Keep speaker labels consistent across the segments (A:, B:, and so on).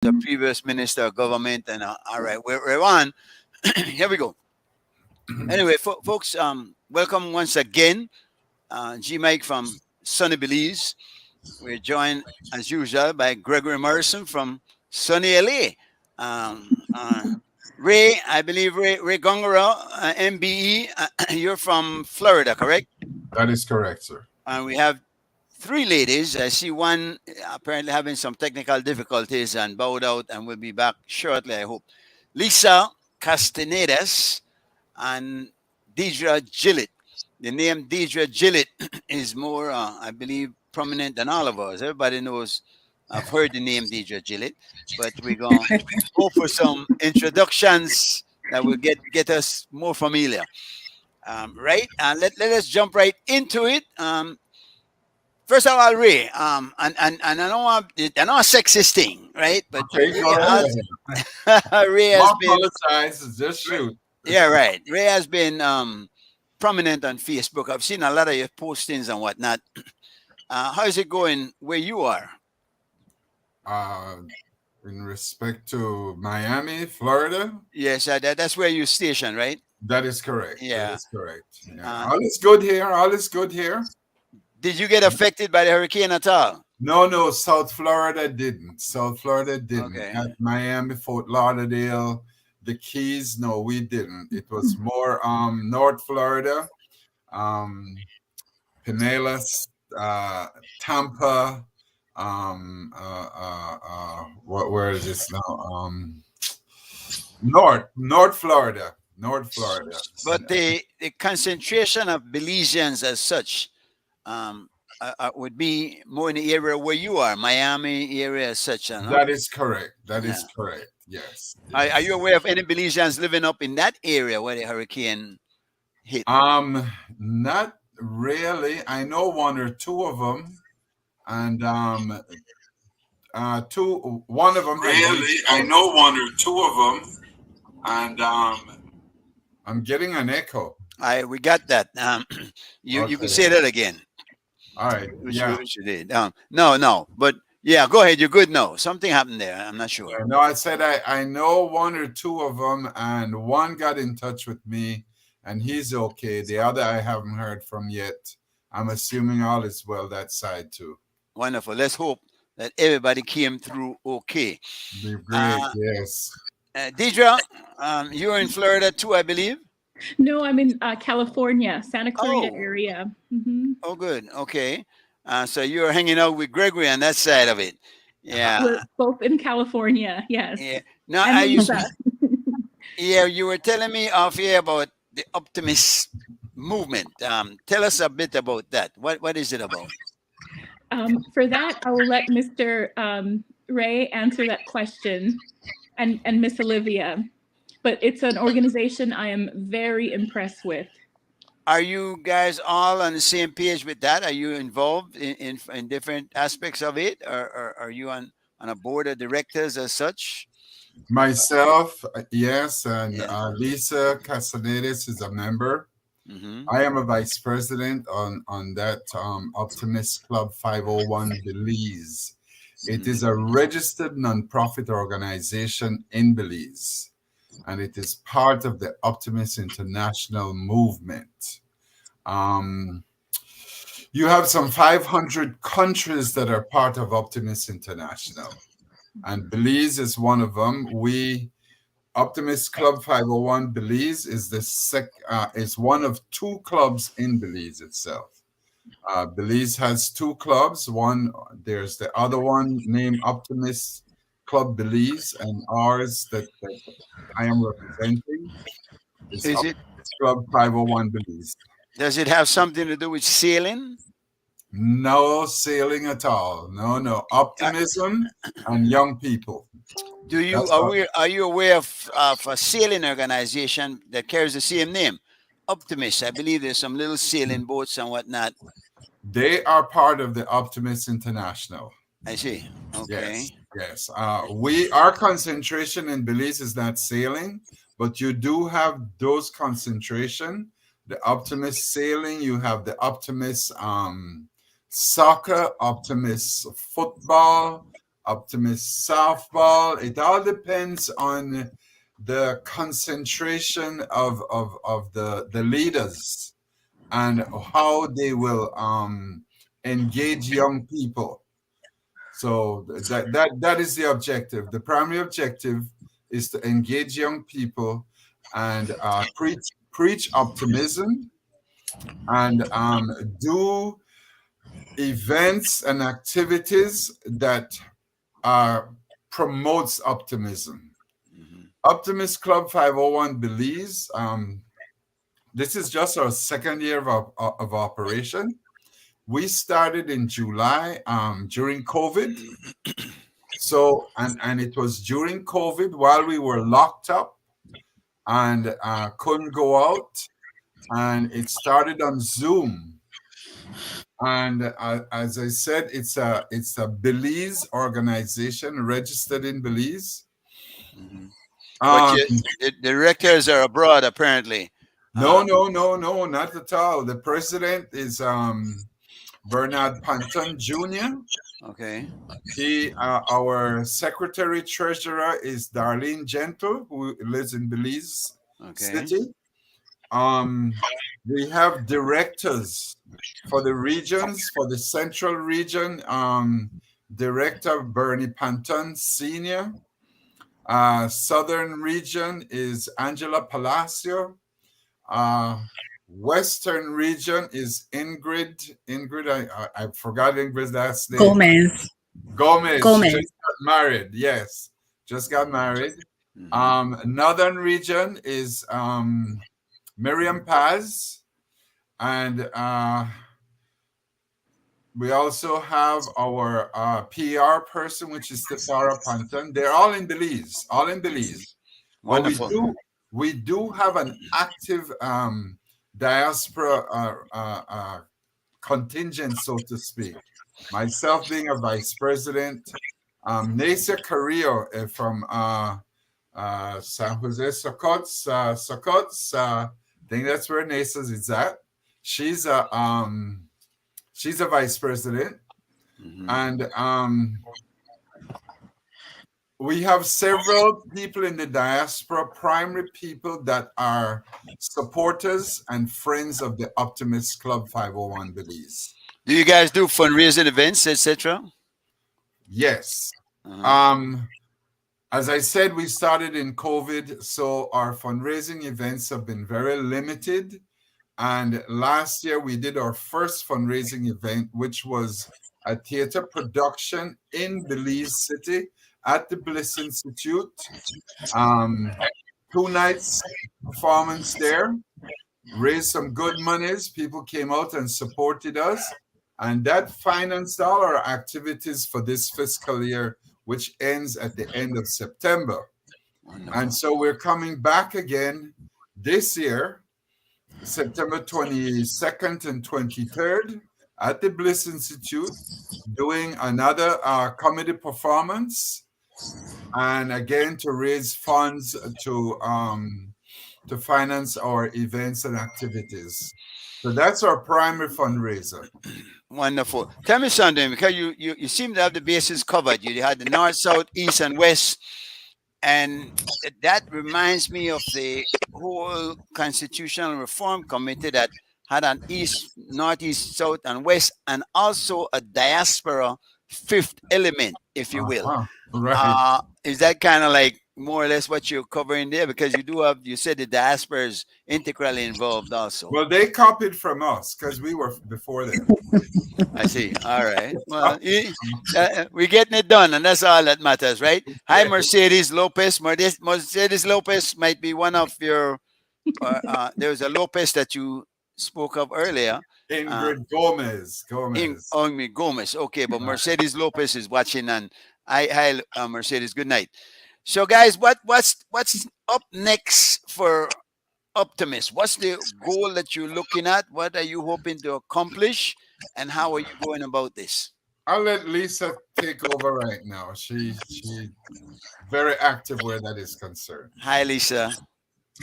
A: the previous minister of government. And all right, we're on. Here we go. Anyway, folks, welcome once again. G Mike from Sunny Belize. We're joined as usual by Gregory Morrison from Sunny LA. Ray, I believe Ray Gongora, MBE. You're from Florida, correct?
B: That is correct, sir.
A: And we have three ladies. I see one apparently having some technical difficulties and bowed out and will be back shortly, I hope. Lisa Castanedas and Deidre Gillett. The name Deidre Gillett is more, I believe, prominent than all of us. Everybody knows, I've heard the name Deidre Gillett, but we're going to go for some introductions that will get us more familiar. Right? Let us jump right into it. First of all, Ray, and I know a sexist thing, right? But
B: Okay,
A: Ray has been.
B: Apologize. Just shoot.
A: Yeah, right. Ray has been prominent on Facebook. I've seen a lot of your postings and whatnot. How is it going where you are?
B: In respect to Miami, Florida?
A: Yes, that's where you're stationed, right?
B: That is correct.
A: Yeah.
B: That is correct. Yeah. All is good here. All is good here.
A: Did you get affected by the hurricane at all?
B: No. South Florida didn't. South Florida didn't.
A: Okay.
B: At Miami, Fort Lauderdale, the Keys, no, we didn't. It was more North Florida, Pinellas, Tampa. Where is this now? North Florida.
A: But the concentration of Belizeans as such would be more in the area where you are, Miami area as such. No?
B: That is correct. That is correct. Yes.
A: Are you aware of any Belizeans living up in that area where the hurricane hit?
B: Not really. I know one or two of them, and one of them. Really, I know one or two of them, and I'm getting an echo.
A: We got that. You can say that again.
B: All right.
A: Which you did. No, but yeah, go ahead. You're good now. Something happened there. I'm not sure.
B: No, I said I know one or two of them, and one got in touch with me, and he's okay. The other I haven't heard from yet. I'm assuming all is well that side too.
A: Wonderful. Let's hope that everybody came through okay.
B: Be great. Yes.
A: Deidre, you're in Florida too, I believe.
C: No, I'm in California, Santa Clarita area. Mm-hmm.
A: Oh, good. Okay. So you're hanging out with Gregory on that side of it. Yeah.
C: We're both in California. Yes.
A: Yeah. Now, you were telling me off here about the Optimist movement. Tell us a bit about that. What is it about?
C: For that, I will let Mr. Ray answer that question, and Miss Olivia. But it's an organization I am very impressed with.
A: Are you guys all on the same page with that? Are you involved in different aspects of it? Or are you on a board of directors as such?
B: Myself, yes, and Lisa Castanedas is a member.
A: Mm-hmm.
B: I am a vice president on that Optimist Club 501 Belize. It is a registered nonprofit organization in Belize, and it is part of the Optimist International movement. You have some 500 countries that are part of Optimist International, and Belize is one of them. Optimist Club 501 Belize is is one of two clubs in Belize itself. Belize has two clubs. There's the other one named Optimist Club Belize, and ours that I am representing is Optimist Club 501 Belize.
A: Does it have something to do with sailing?
B: No sailing at all. No. Optimism and young people.
A: Are you aware of a sailing organization that carries the same name? Optimist. I believe there's some little sailing boats and whatnot.
B: They are part of the Optimist International.
A: I see. Okay.
B: Yes. Our concentration in Belize is not sailing, but you do have those concentration. The Optimist sailing, you have the Optimist soccer, Optimist football, Optimist softball. It all depends on the concentration of the leaders and how they will engage young people. So that is the objective. The primary objective is to engage young people and preach optimism and do events and activities that promotes optimism. Optimist Club 501 believes this is just our second year of operation. We started in July during COVID. So, and it was during COVID while we were locked up and couldn't go out. And it started on Zoom. And as I said, it's a Belize organization registered in Belize.
A: But the directors are abroad, apparently.
B: No, not at all. The president is Bernard Panton Jr.
A: Okay.
B: Our secretary treasurer is Darlene Gentle, who lives in Belize City. We have directors for the regions, for the central region, Director Bernie Panton Sr. Southern region is Angela Palacio. Western region is Ingrid, I forgot Ingrid's last name. Gomez. She just got married. Yes, just got married. Northern region is Miriam Paz, and we also have our PR person, which is Tessara Panton. They're all in Belize.
A: Wonderful.
B: But we do have an active diaspora contingent, so to speak. Myself being a vice president, Nacia Carrillo from San Jose Socots. I think that's where Nacia's is at. She's a vice president, and we have several people in the diaspora, primary people that are supporters and friends of the Optimist Club 501 Belize.
A: Do you guys do fundraising events, etc.?
B: Yes. As I said, we started in COVID, so our fundraising events have been very limited. And last year we did our first fundraising event, which was a theater production in Belize City at the Bliss Institute. 2 nights performance there, raised some good monies. People came out and supported us, and that financed all our activities for this fiscal year, which ends at the end of September. And so we're coming back again this year, September 22nd and 23rd at the Bliss Institute, doing another comedy performance, and again to raise funds to finance our events and activities. So that's our primary fundraiser.
A: Wonderful. Tell me something, because you seem to have the bases covered. You had the north, south, east, and west, and that reminds me of the whole Constitutional Reform Committee that had an east, northeast, south, and west, and also a diaspora fifth element, if you will.
B: Right.
A: Is that kind of like more or less what you're covering there? Because you said the diaspora is integrally involved also.
B: Well, they copied from us because we were before them.
A: I see. All right. Well, we're getting it done, and that's all that matters, right? Hi, Mercedes Lopez. Mercedes Lopez might be one of your. There was a Lopez that you spoke of earlier.
B: Ingrid Gomez.
A: Gomez. Okay, but Mercedes Lopez is watching, and hi, Mercedes. Good night. So, guys, what's up next for Optimist? What's the goal that you're looking at? What are you hoping to accomplish, and how are you going about this?
B: I'll let Lisa take over right now. She's very active where that is concerned.
A: Hi, Lisa.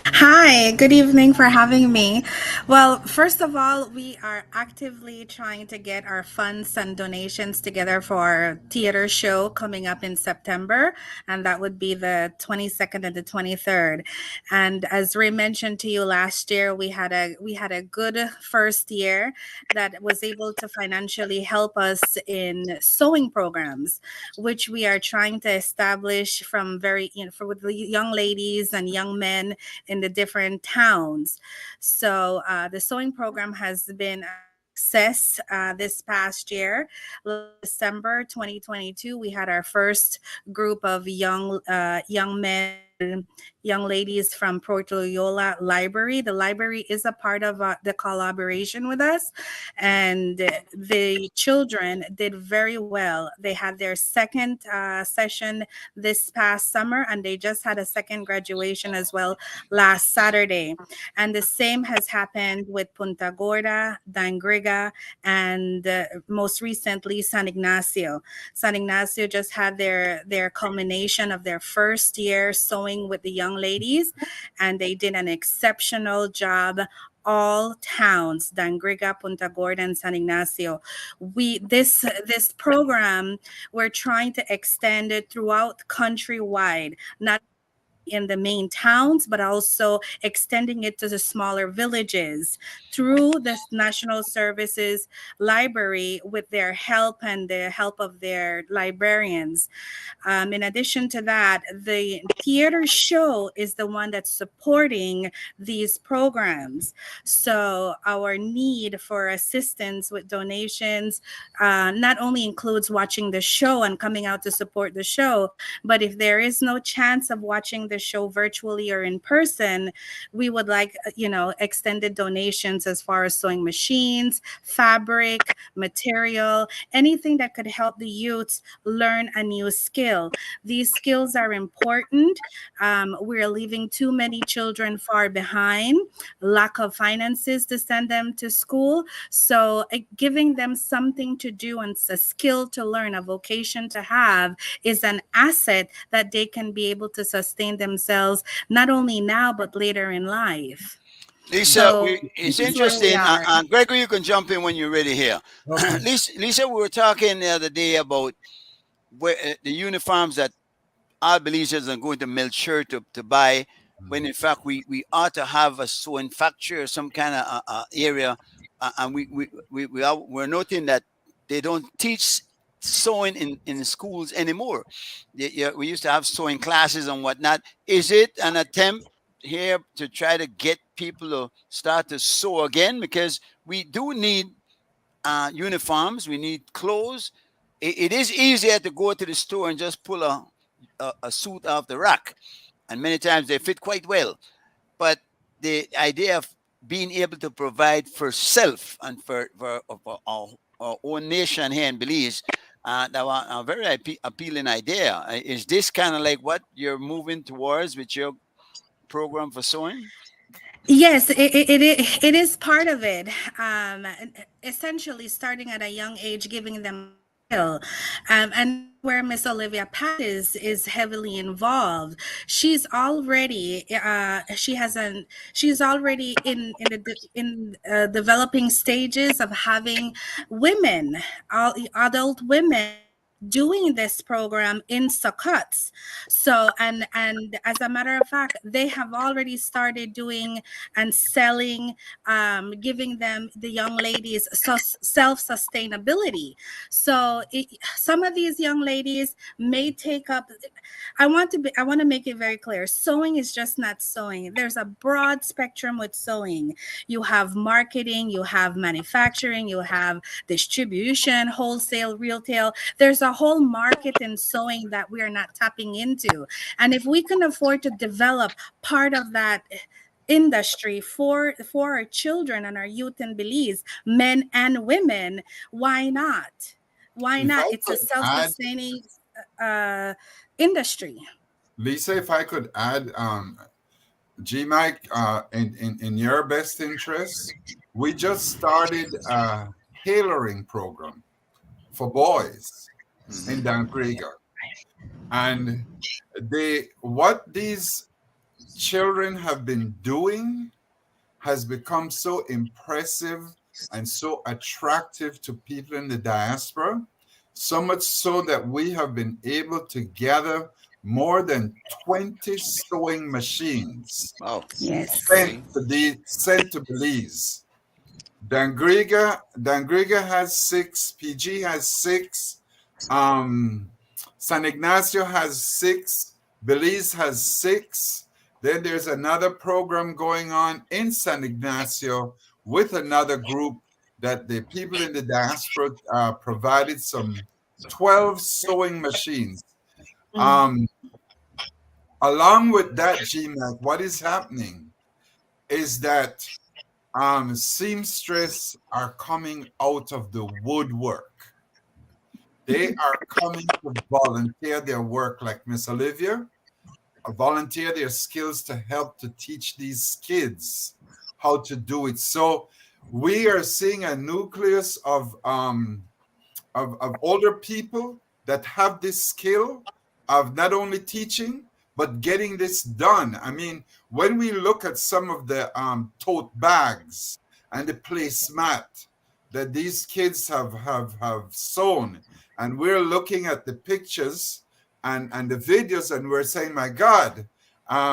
D: Hi, good evening for having me. Well, first of all, we are actively trying to get our funds and donations together for our theater show coming up in September, and that would be the 22nd and the 23rd. And as Ray mentioned to you last year, we had a good first year that was able to financially help us in sewing programs, which we are trying to establish from for with the young ladies and young men in the different towns. So the sewing program has been a success this past year. December 2022, we had our first group of young men and young ladies from Port Loyola Library. The library is a part of the collaboration with us, and the children did very well. They had their second session this past summer, and they just had a second graduation as well last Saturday. And the same has happened with Punta Gorda, Dangriga, and most recently San Ignacio. San Ignacio just had their culmination of their first year sewing with the young ladies, and they did an exceptional job. All towns, Dangriga, Punta Gorda, and San Ignacio. This program, we're trying to extend it throughout countrywide, not in the main towns, but also extending it to the smaller villages through the National Services Library with their help and the help of their librarians. In addition to that, the theater show is the one that's supporting these programs. So our need for assistance with donations not only includes watching the show and coming out to support the show, but if there is no chance of watching the show virtually or in person, we would like, extended donations as far as sewing machines, fabric, material, anything that could help the youths learn a new skill. These skills are important. We're leaving too many children far behind, lack of finances to send them to school. So giving them something to do and a skill to learn, a vocation to have, is an asset that they can be able to sustain themselves not only now but later in life.
A: Lisa,
D: So
A: it's
D: this is where we
A: interesting.
D: are.
A: Gregory, you can jump in when you're ready here.
B: Okay.
A: Lisa, we were talking the other day about the uniforms that our believers are going to Melchor to buy, when in fact we ought to have a sewing factory or some kind of area. And we're noting that they don't teach sewing in schools anymore. We used to have sewing classes and whatnot. Is it an attempt here to try to get people to start to sew again? Because we do need uniforms, we need clothes. It is easier to go to the store and just pull a suit off the rack, and many times they fit quite well. But the idea of being able to provide for self and for our own nation here in Belize, that was a very appealing idea. Is this kind of like what you're moving towards with your program for sewing?
D: Yes, it is part of it. Essentially, starting at a young age, giving them skill, and where Miss Olivia Pat is heavily involved. She's already in developing stages of having women, all adult women, doing this program in Sukkot. So and as a matter of fact, they have already started doing and selling, giving them, the young ladies, self-sustainability. So some of these young ladies may take up. I want to make it very clear. Sewing is just not sewing. There's a broad spectrum with sewing. You have marketing, you have manufacturing, you have distribution, wholesale, retail. There's a whole market in sewing that we are not tapping into. And if we can afford to develop part of that industry for our children and our youth in Belize, men and women, why not? Why
B: If
D: not?
B: I
D: It's a
B: could add,
D: self-sustaining uh, industry.
B: Lisa, if I could add, G Mike, in your best interest, we just started a tailoring program for boys in Dan Krieger. And what these children have been doing has become so impressive and so attractive to people in the diaspora, so much so that we have been able to gather more than 20 sewing machines
A: Wow.
D: Yes.
B: sent to Belize. Dangriga has 6, PG has 6, San Ignacio has 6, Belize has 6. Then there's another program going on in San Ignacio with another group that the people in the diaspora provided some 12 sewing machines. Along with that, GMAC, what is happening is that seamstress are coming out of the woodwork. They are coming to volunteer their work, like Miss Olivia, volunteer their skills to help to teach these kids how to do it. So we are seeing a nucleus of older people that have this skill of not only teaching, but getting this done. I mean, when we look at some of the tote bags and the placemat that these kids have sewn, and we're looking at the pictures and the videos, and we're saying, my God,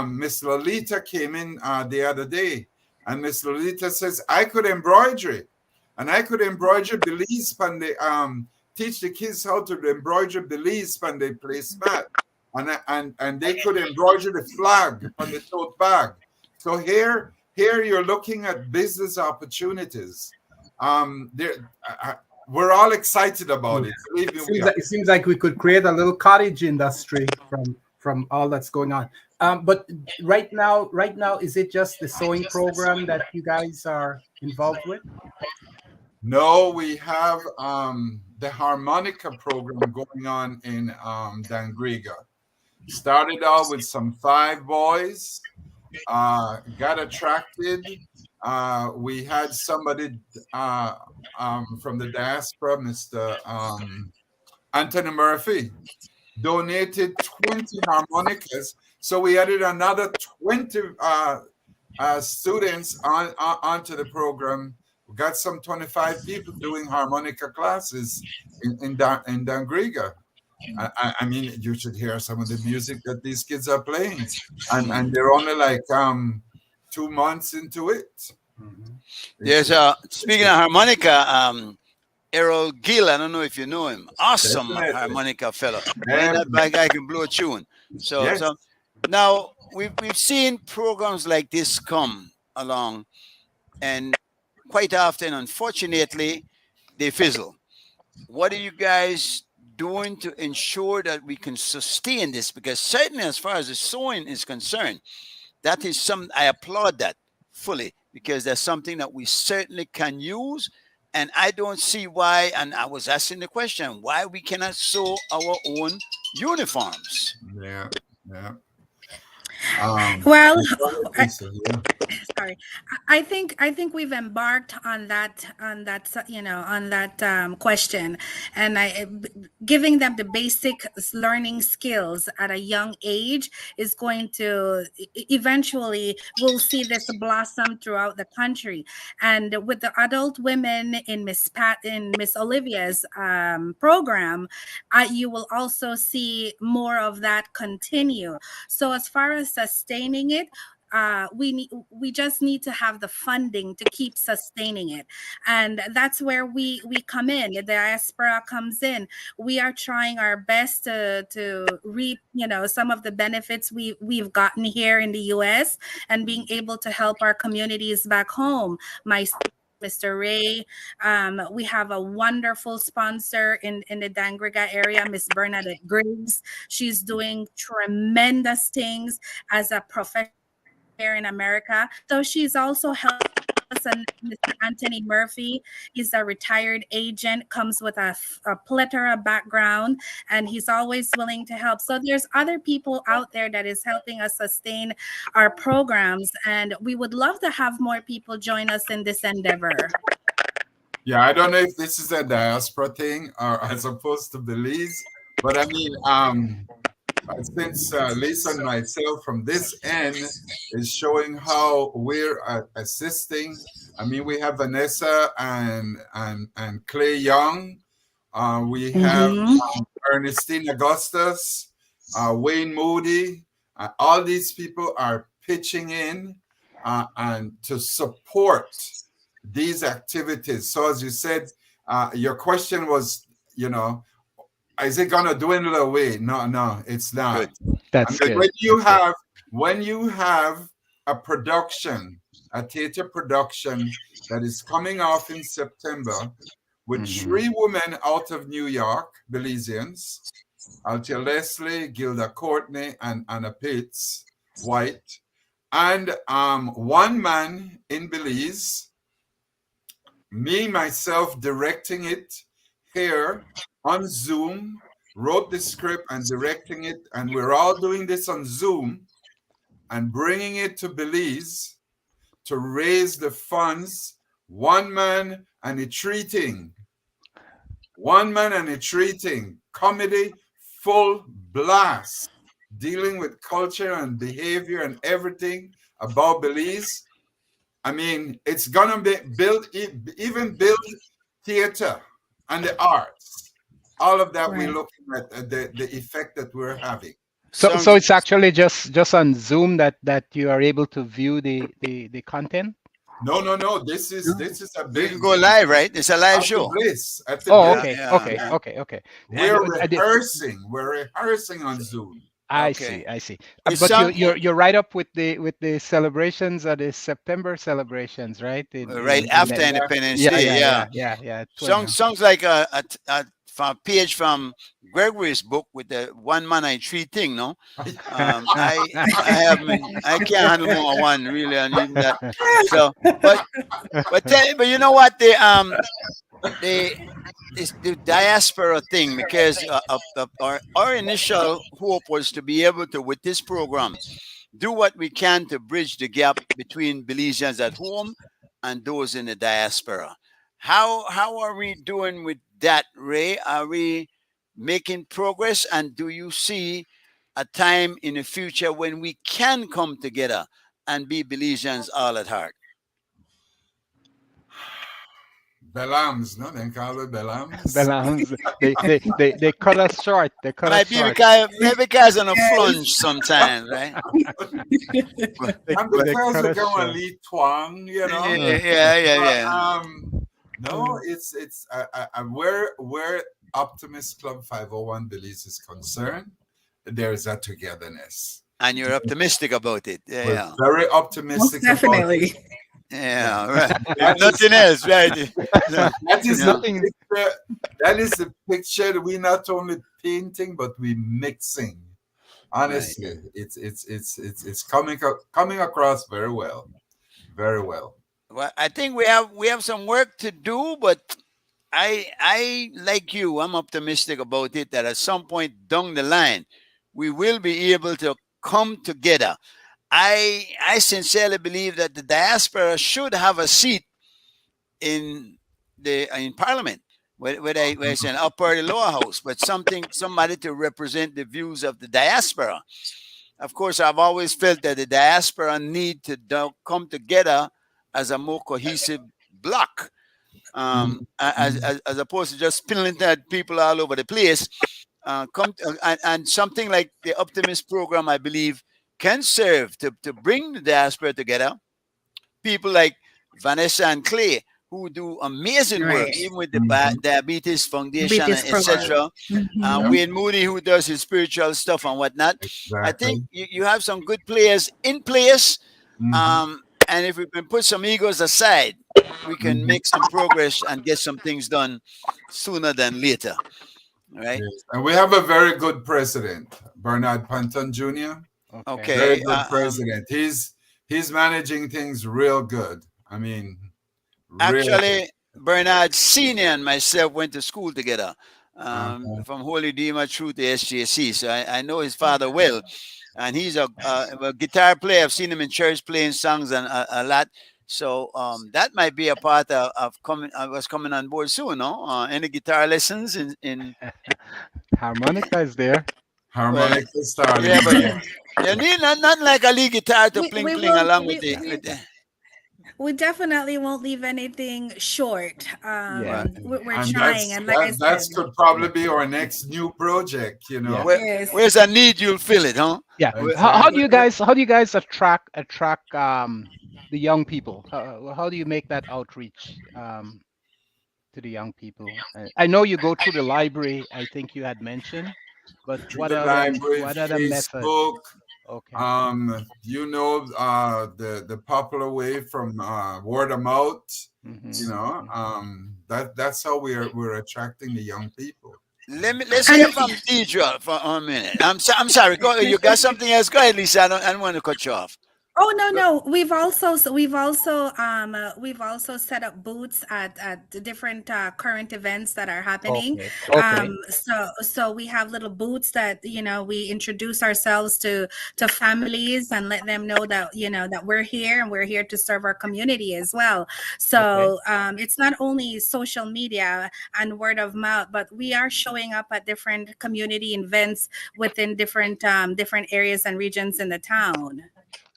B: Miss Lolita came in the other day, and Miss Lolita says, I could embroider, and I could embroider Belize pan the teach the kids how to embroider Belize pan the placemat. And they could embroider the flag on the tote bag. So here you're looking at business opportunities. We're all excited about it. Believe me,
E: it seems like we could create a little cottage industry from all that's going on. But right now, is it just the sewing program that you guys are involved with?
B: No, we have the harmonica program going on in Dangriga. Started out with some 5 boys, got attracted. We had somebody from the diaspora, Mr. Anthony Murphy, donated 20 harmonicas. So we added another 20 students onto the program. We got some 25 people doing harmonica classes in Dangriga. I mean, you should hear some of the music that these kids are playing, and they're only like 2 months into it.
A: There's speaking of harmonica, Errol Gill. I don't know if you know him. Awesome harmonica fellow. And that guy can blow a tune. So now we've seen programs like this come along, and quite often, unfortunately, they fizzle. What are you guys doing to ensure that we can sustain this? Because certainly as far as the sewing is concerned, that is I applaud that fully, because that's something that we certainly can use. And I don't see why, and I was asking the question, why we cannot sew our own uniforms.
B: Yeah.
D: Well, sorry. I think we've embarked on that question, and giving them the basic learning skills at a young age is going to eventually, we'll see this blossom throughout the country. And with the adult women in Miss Olivia's program, you will also see more of that continue. So as far as sustaining it, we just need to have the funding to keep sustaining it, and that's where we come in. The diaspora comes in. We are trying our best to reap some of the benefits we've gotten here in the U.S. and being able to help our communities back home. Mr. Ray, we have a wonderful sponsor in the Dangriga area, Miss Bernadette Griggs. She's doing tremendous things as a professional here in America. So she's also helped us. And Mr. Anthony Murphy, he's a retired agent, comes with a plethora background, and he's always willing to help. So there's other people out there that is helping us sustain our programs, and we would love to have more people join us in this endeavor.
B: Yeah, I don't know if this is a diaspora thing or as opposed to Belize, but I mean, Since Lisa and myself from this end is showing how we're assisting. I mean, we have Vanessa and Clay Young. We have Ernestine Augustus, Wayne Moody. All these people are pitching in and to support these activities. So as you said, your question was, is it gonna dwindle away? No, it's not.
F: That's good.
B: When you have a production, a theater production that is coming off in September with 3 women out of New York, Belizeans, Althea Leslie, Gilda Courtney, and Anna Pitts White, and 1 man in Belize, me, myself directing it here on Zoom, wrote the script and directing it, and we're all doing this on Zoom and bringing it to Belize to raise the funds. 1 man and a treating. 1 man and a treating. Comedy, full blast, dealing with culture and behavior and everything about Belize. I mean, it's gonna be build theater and the arts. All of that, we're looking at the effect that we're having.
F: So it's actually just on Zoom that you are able to view the content.
B: No. This is a big.
A: You can go live, right? It's a live show.
F: Okay.
B: We're rehearsing on Zoom.
F: I see. But you're right up with the celebrations, the September celebrations, right?
A: Right after Independence Day.
F: Yeah.
A: Sounds like a page from Gregory's book with the 1 man and 3 thing. No, I can't handle more than 1 really, and even that. So, but you know what, it's the diaspora thing, because our initial hope was to be able to, with this program, do what we can to bridge the gap between Belizeans at home and those in the diaspora. How are we doing with that, Ray? Are we making progress? And do you see a time in the future when we can come together and be Belizeans all at heart?
B: Belams, no? They call it Belams.
F: Belams. They cut us short.
A: Maybe because on a flunge sometimes, right?
B: And because we're going to lead twang,
A: Yeah.
B: No, it's where Optimist Club 501 Belize is concerned, there is a togetherness.
A: And you're optimistic about it. Yeah.
B: Very optimistic.
D: Most definitely.
B: About it.
A: Yeah, right. Nothing else, right?
B: That is the picture that we not only painting but we mixing. Honestly, right. It's coming across very well, very well.
A: Well, I think we have some work to do, but I like you, I'm optimistic about it that at some point down the line we will be able to come together. I sincerely believe that the diaspora should have a seat in Parliament, whether it's an upper or the lower house, but somebody to represent the views of the diaspora. Of course, I've always felt that the diaspora need to come together as a more cohesive block, as opposed to just spilling at people all over the place. And something like the Optimist program, I believe, can serve to bring the diaspora together. People like Vanessa and Clay, who do amazing work, even with the Diabetes Foundation, etc. Wayne Moody, who does his spiritual stuff and whatnot. Exactly. I think you have some good players in place. And if we can put some egos aside, we can make some progress and get some things done sooner than later. Right?
B: Yes. And we have a very good president, Bernard Panton Jr.
A: Okay.
B: Very good president. He's managing things real good. I mean,
A: actually, Bernard Sr. and myself went to school together, from Holy Dima through to SJC. So I know his father well. And he's a guitar player. I've seen him in church playing songs and a lot. So that might be a part of coming. I was coming on board soon. No, any guitar lessons in
F: harmonica is there.
B: Harmonica Starling.
A: Yeah, but you need not like a lead guitar to
D: We,
A: pling
D: we
A: pling
D: will
A: along
D: we,
A: with the
D: we
A: with the.
D: we definitely won't leave anything short.
F: Yeah.
D: We're
B: And
D: trying, and like I
B: that's
D: said,
B: could probably be our next new project, you know.
F: Yeah.
A: Where,
D: yes.
A: where's a need, you'll fill it, huh?
F: Yeah.
A: Where-
F: How do
B: Exactly.
F: you guys attract the young people? How do you make that outreach to the young people? I know you go through the library. I think you had mentioned, but
B: Through the library,
F: what other methods?
B: Facebook,
F: Okay.
B: you know, the popular way from word of mouth,
F: Mhm.
B: you know, that's how we're attracting the young people.
A: let's hear from Deidre for a minute. I'm sorry. Go. You got something else? Go ahead, Lisa. I don't want to cut you off.
D: Oh no, we've also set up booths at the different current events that are happening.
F: Okay.
D: So we have little booths that we introduce ourselves to families and let them know that that we're here and we're here to serve our community as well. So it's not only social media and word of mouth, but we are showing up at different community events within different areas and regions in the town.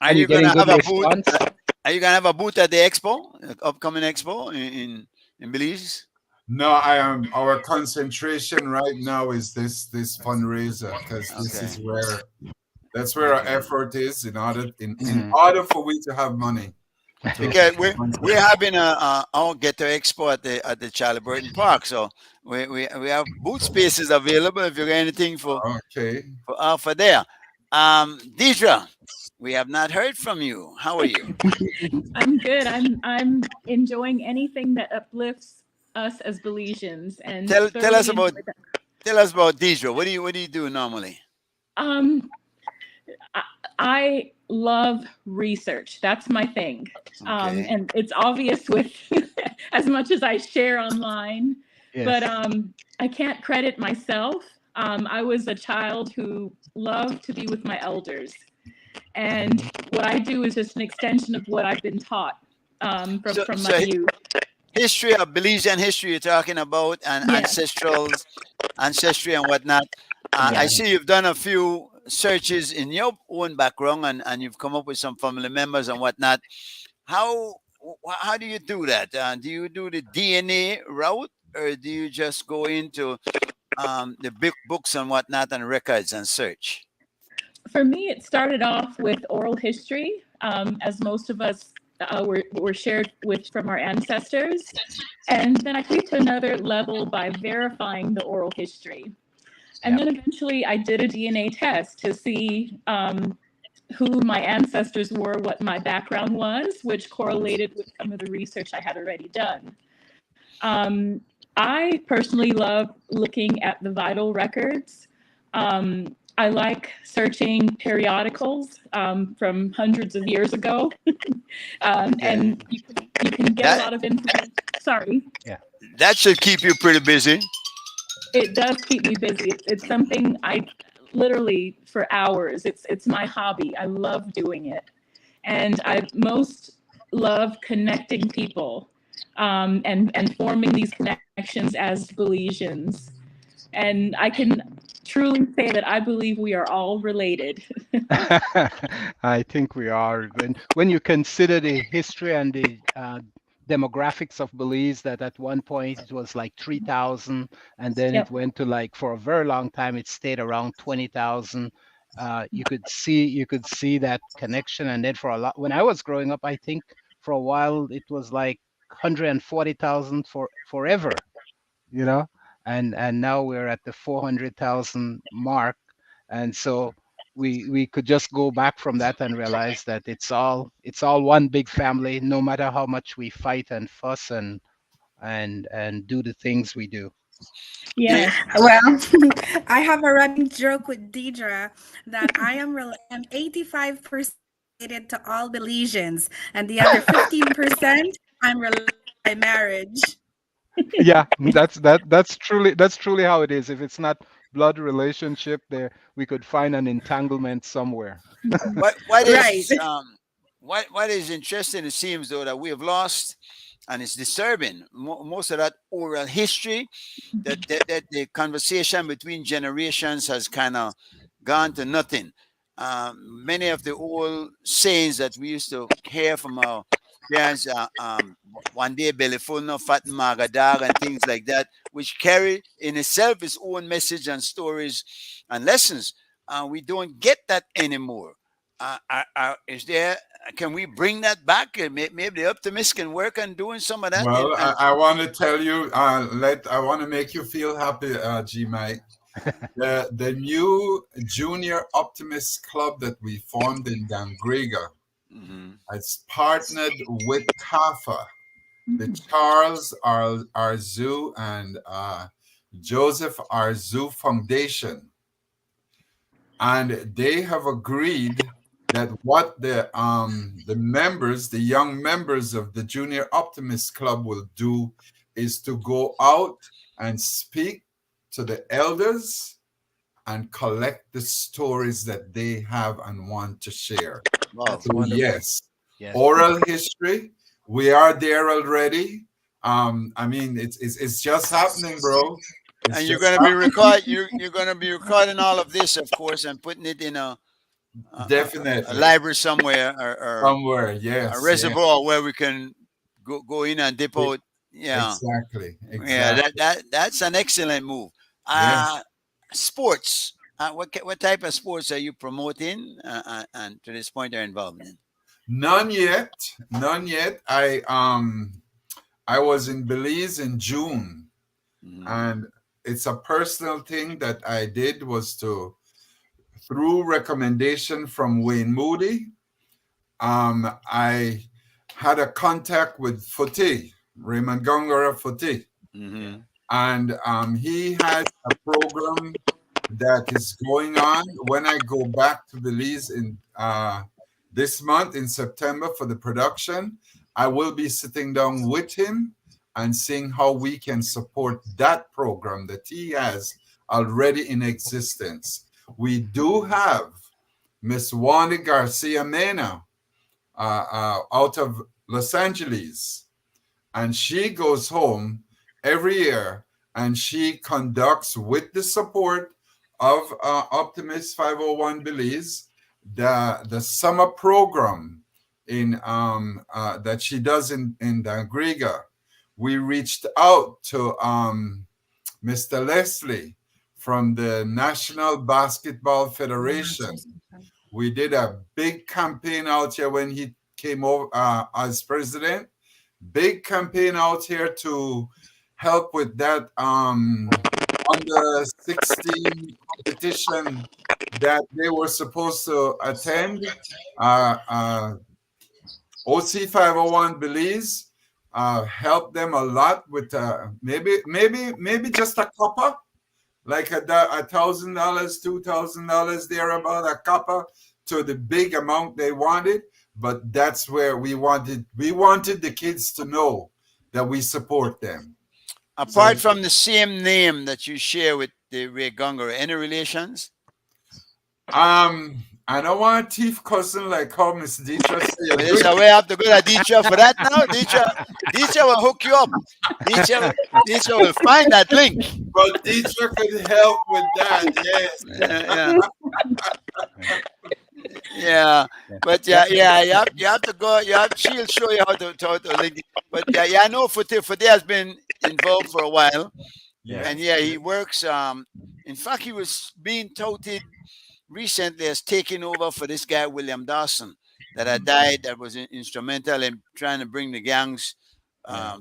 A: Are
F: And
A: you
F: you're getting
A: gonna have
F: good
A: a booth?
F: response?
A: Are you gonna have a booth at the expo, upcoming expo in Belize?
B: No, I am. Our concentration right now is this fundraiser because this is
A: Okay.
B: that's where our effort is in order for we to have money.
A: Because we're having our Get to Expo at the Charlie Burton Park, so we have booth spaces available if you got anything
B: Okay.
A: for there. Deidre, we have not heard from you. How are you?
C: I'm good. I'm enjoying anything that uplifts us as Belizeans, and
A: Tell us
C: thoroughly
A: about
C: enjoy that.
A: Deidre. What do you do normally?
C: Um, I love research. That's my thing.
A: Okay.
C: And it's obvious with as much as I share online, but I can't credit myself. I was a child who loved to be with my elders. And what I do is just an extension of what I've been taught from my youth.
A: History of Belizean history you're talking about, and ancestry and whatnot. I see you've done a few searches in your own background and you've come up with some family members and whatnot. How do you do that? Do you do the DNA route, or do you just go into the big books and whatnot and records and search?
C: For me, it started off with oral history, as most of us were shared with from our ancestors. And then I took it to another level by verifying the oral history. And then eventually I did a DNA test to see who my ancestors were, what my background was, which correlated with some of the research I had already done. I personally love looking at the vital records. I like searching periodicals from hundreds of years ago. And you can get a lot of information. Sorry.
F: Yeah.
A: That should keep you pretty busy.
C: It does keep me busy. It's something I literally for hours. It's my hobby. I love doing it. And I most love connecting people and forming these connections as Belizeans. And I can truly say that I believe we are all related.
F: I think we are. When you consider the history and the demographics of Belize, that at one point it was like 3,000, and then it went to like for a very long time it stayed around 20,000. You could see that connection, and then for a lot when I was growing up, I think for a while it was like 140,000 for forever, you know. And now we're at the 400,000 mark, and so we could just go back from that and realize that it's all one big family, no matter how much we fight and fuss and do the things we do.
C: Yeah.
D: Well, I have a running joke with Deidre that I'm 85% related to all Belizeans, and the other 15% I'm related by marriage.
F: Yeah, that's truly how it is. If it's not blood relationship, there we could find an entanglement somewhere.
A: What is what is interesting, it seems though, that we have lost, and it's disturbing, most of that oral history, that the conversation between generations has kind of gone to nothing. Many of the old sayings that we used to hear from our parents, one day belly full, no fat magadag, and things like that, which carry in itself its own message and stories and lessons. We don't get that anymore. Is there? Can we bring that back? Maybe the optimists can work on doing some of that.
B: Well, I want to tell you, I want to make you feel happy, G Mike. The new Junior Optimist Club that we formed in Dangriga has partnered with CAFA, the Charles Arzu and Joseph Arzu Foundation, and they have agreed that what the members, the young members of the Junior Optimist Club will do is to go out and speak to the elders and collect the stories that they have and want to share.
A: Wow.
B: So yes, oral history, we are there already. I mean, it's just happening, bro.
A: And you're going to be you're going to be recording all of this, of course, and putting it in a
B: definitely
A: library somewhere, or
B: somewhere, yes,
A: a reservoir where we can go in and dip out. Yeah,
B: exactly.
A: Yeah, that's an excellent move. Sports. What type of sports are you promoting and to this point are involved in?
B: None yet. I was in Belize in June, and it's a personal thing that I did was to, through recommendation from Wayne Moody, I had a contact with Footy, Raymond Gongora Footy. And he has a program that is going on. When I go back to Belize in this month in September for the production, I will be sitting down with him and seeing how we can support that program that he has already in existence. We do have Miss Wanda Garcia Mena out of Los Angeles, and she goes home every year and she conducts, with the support of Optimist 501 Belize, the summer program in that she does in Dangriga. We reached out to Mr. Leslie from the National Basketball Federation. We did a big campaign out here when he came over as president. Big campaign out here to help with that under 16 competition that they were supposed to attend. OC 501 Belize helped them a lot with maybe just a copper, like $1,000, $2,000 there, about a copper to the big amount they wanted. But that's where we wanted the kids to know that we support them.
A: Apart from the same name that you share with the Ray Gongora, any relations?
B: I don't want a thief cousin like how Miss Deetra said.
A: There's a way I have to go to Deetra for that now. Deetra will hook you up. Deetra will find that link.
B: But Deetra could help with that, yes.
A: Yeah. But you have to go. She'll show you how to link it. But I know Footy has been involved for a while.
B: Yeah.
A: And he works. In fact, he was being touted recently as taking over for this guy William Dawson that had died, that was instrumental in trying to bring the gangs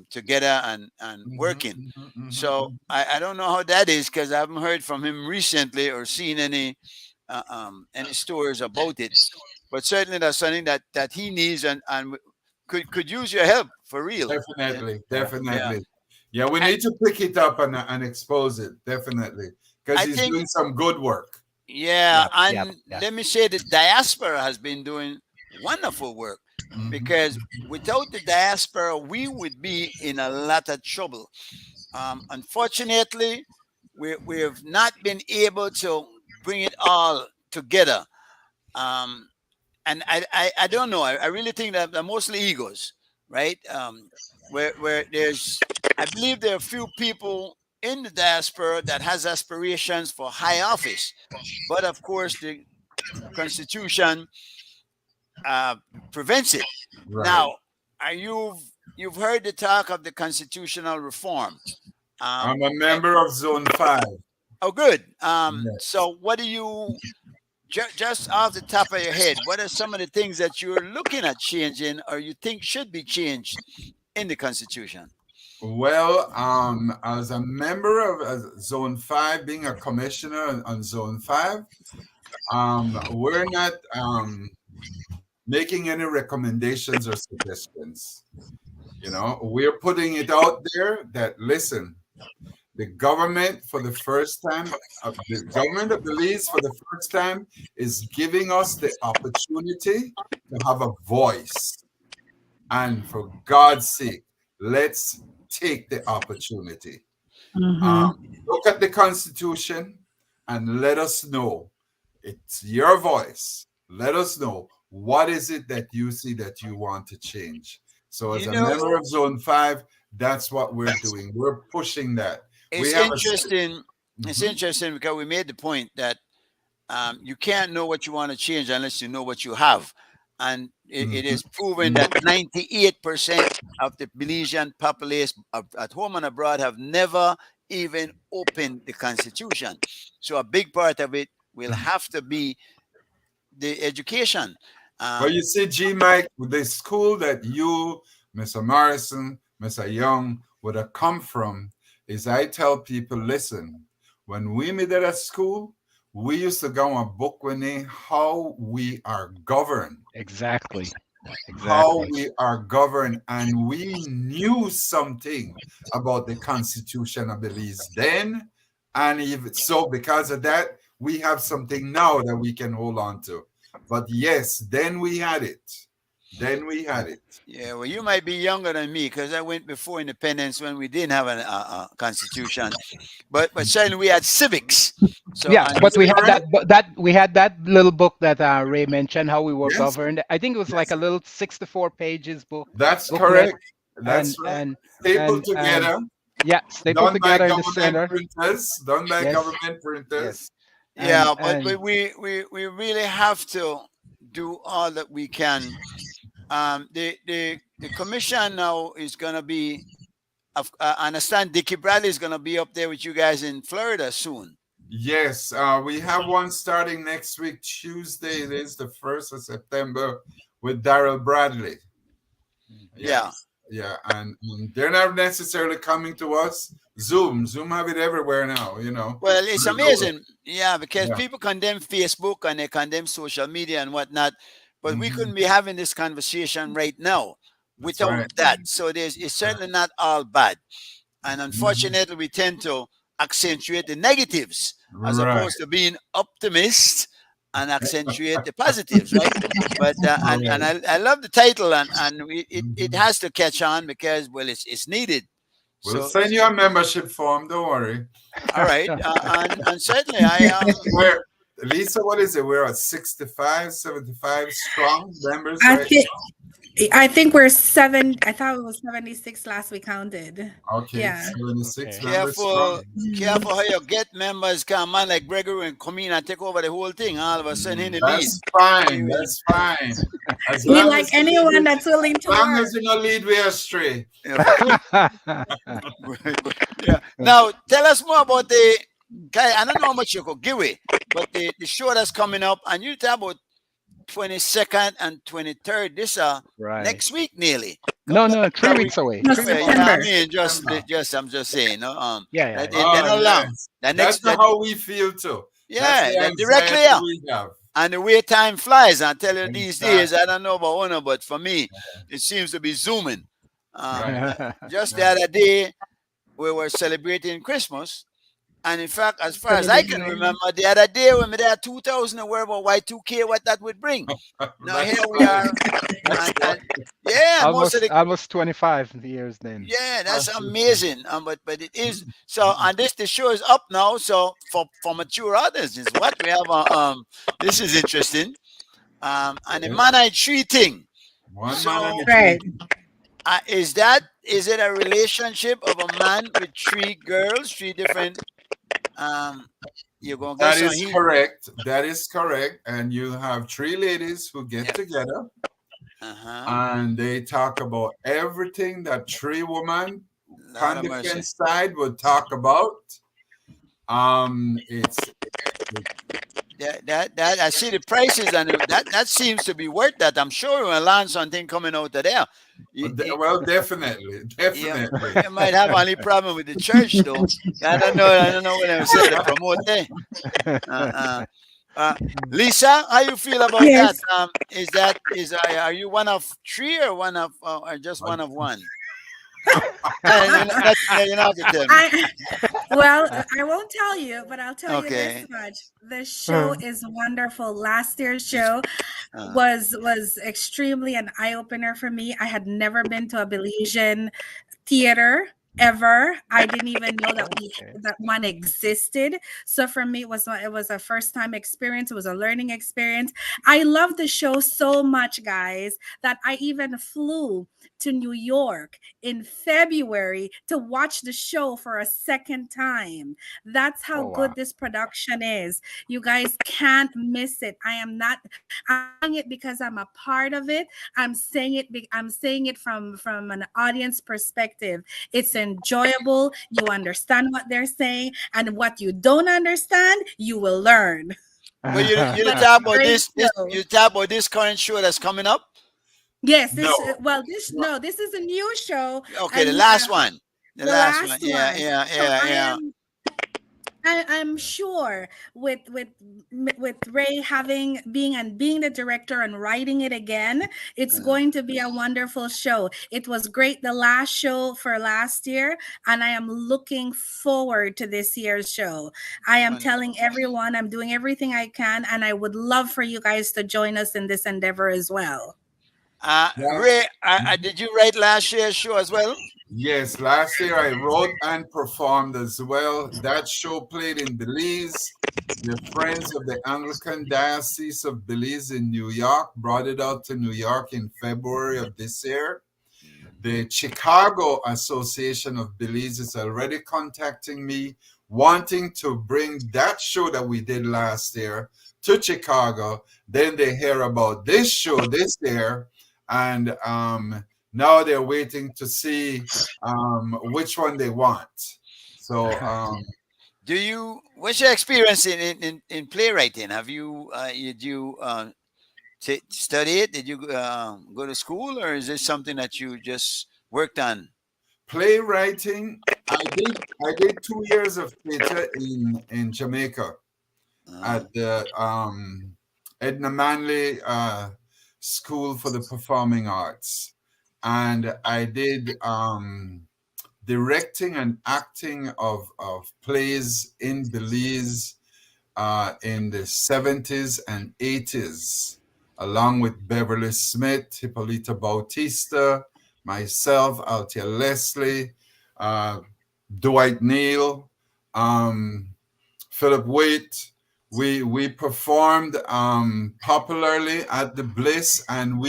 A: together and working. So I don't know how that is, because I haven't heard from him recently or seen any stories about it. But certainly that's something that he needs and could use your help for real.
B: Definitely. Yeah, we need to pick it up and expose it, definitely, because he's doing some good work.
A: Yeah, let me say the diaspora has been doing wonderful work, because without the diaspora, we would be in a lot of trouble. Unfortunately, we have not been able to bring it all together. And I don't know. I really think that they're mostly egos, right? Where there's, I believe there are a few people in the diaspora that has aspirations for high office, but of course the Constitution prevents it.
B: Right.
A: Now, you've heard the talk of the constitutional reform?
B: I'm a member of Zone 5.
A: Oh, good.
B: Yes.
A: So, what do you just off the top of your head? What are some of the things that you're looking at changing, or you think should be changed in the Constitution?
B: Well, as a member of Zone 5, being a commissioner on Zone 5, we're not making any recommendations or suggestions. You know, we're putting it out there that, listen, the government for the first time, the government of Belize for the first time is giving us the opportunity to have a voice. And for God's sake, let's take the opportunity. Look at the Constitution and let us know. It's your voice. Let us know, what is it that you see that you want to change? So as a member of Zone 5, that's what we're doing. We're pushing that.
A: It's interesting. It's interesting because we made the point that you can't know what you want to change unless you know what you have. And it is proven that 98% of the Belizean population at home and abroad have never even opened the Constitution. So a big part of it will have to be the education.
B: Well, you see, G. Mike, the school that you, Mr. Morrison, Mr. Young would have come from, is I tell people, listen, when we met at a school, we used to go on book when how we are governed.
F: Exactly.
B: How we are governed, and we knew something about the Constitution of Belize then, and even so, because of that, we have something now that we can hold on to. But yes, then we had it.
A: Yeah, well, you might be younger than me because I went before independence when we didn't have a constitution, but certainly we had civics. So,
F: yeah, but we had we had that little book that Ray mentioned, how we were governed. I think it was like a little 64 pages book.
B: That's correct. That's right.
F: And
B: stapled together.
F: Yeah, stapled together in the center.
B: Done by government printers.
A: Yeah, but we really have to do all that we can. The commission now is going to be, I understand Dickie Bradley is going to be up there with you guys in Florida soon.
B: Yes, we have one starting next week, Tuesday. It is the 1st of September with Daryl Bradley.
A: Yeah.
B: Yeah, and they're not necessarily coming to us. Zoom have it everywhere now, you know.
A: Well, it's amazing. Yeah, because people condemn Facebook and they condemn social media and whatnot. But we couldn't be having this conversation right now without that. So it's certainly not all bad. And unfortunately, we tend to accentuate the negatives as opposed to being optimists and accentuate the positives, right? But and I love the title, and it has to catch on because, well, it's needed.
B: We'll send you a membership form. Don't worry.
A: All right, and certainly I
B: Lisa, what is it? We're at 65, 75 strong members.
D: I think we're 7. I thought it was 76 last we counted.
B: Okay,
D: yeah.
B: 76
A: Careful how you get members. Come man like Gregory and come in and take over the whole thing. All of a sudden, in the lead.
B: That's fine.
D: We like anyone that's willing to.
B: As long as you don't lead, we are astray.
A: Yeah. Now, tell us more about the. I don't know how much you could give away, but the show that's coming up, and you talk about 22nd and 23rd. This next week nearly.
F: No, 3 weeks away.
A: I mean, I'm just saying.
F: Yeah.
A: They're not long.
B: That's how we feel too.
A: Yeah, directly out. And the way time flies, I tell you these days, I don't know about one, but for me, it seems to be zooming. Just the other day, we were celebrating Christmas. And in fact, as far as I can remember, the other day when we had 2,000 and worry about Y2K, what that would bring. Now here we are.
F: Almost 25 years then.
A: Yeah, that's amazing. But it is so. And the show is up now. So for mature audiences, what we have. This is interesting. And the man I treating. is it a relationship of a man with three girls, three different? You're gonna get
B: That
A: some
B: is
A: heat.
B: correct. That is correct. And you have three ladies who get
A: Yeah.
B: together
A: Uh-huh.
B: and they talk about everything that three women
A: Lord
B: on
A: of
B: the
A: mercy.
B: fence side would talk about. It's
A: That I see the prices, and that seems to be worth that. I'm sure we'll land something coming out of there.
B: well, definitely.
A: You might have only problem with the church though. I don't know what I'm saying to promote there. Lisa, how you feel about
D: Yes.
A: that? Are you one of three or one of or just one of one? You're not to tell me.
D: Well, I won't tell you, but I'll tell you
A: Okay.
D: this much. The show is wonderful. Last year's show
A: Uh,
D: was extremely an eye opener for me. I had never been to a Belizean theater ever. I didn't even know that one existed. So for me, it was a first time experience. It was a learning experience. I love the show so much, guys, that I even flew to New York in February to watch the show for a second time. That's how good this production is. You guys can't miss it. I'm saying it because I'm a part of it. I'm saying it from an audience perspective. It's enjoyable. You understand what they're saying, and what you don't understand, you will learn.
A: but you
D: But
A: talk about
D: great
A: this
D: show.
A: you talk about this current show that's coming up.
D: Yes,
B: No.
D: this is a new show.
A: Okay, the
D: and,
A: last one. The
D: the
A: last
D: last
A: one. Yeah,
D: one.
A: yeah,
D: So
A: yeah.
D: I'm sure with Ray being the director and writing it again, it's going to be a wonderful show. It was great the last show for last year, and I am looking forward to this year's show. I am
A: Wonderful.
D: telling everyone I'm doing everything I can, and I would love for you guys to join us in this endeavor as well.
A: Ray, did you write last year's show as well?
B: Yes, last year I wrote and performed as well. That show played in Belize. The Friends of the Anglican Diocese of Belize in New York brought it out to New York in February of this year. The Chicago Association of Belize is already contacting me, wanting to bring that show that we did last year to Chicago. Then they hear about this show this year, and now they're waiting to see which one they want. So
A: what's your experience in playwriting? Have you did you study it? Did you go to school, or is this something that you just worked on?
B: playwriting, I did 2 years of theater in Jamaica at the Edna Manley School for the Performing Arts. And I did directing and acting of plays in Belize in the 70s and 80s, along with Beverly Smith, Hippolyta Bautista, myself, Althea Leslie, Dwight Neal, Philip Waite. We performed popularly at the Bliss, and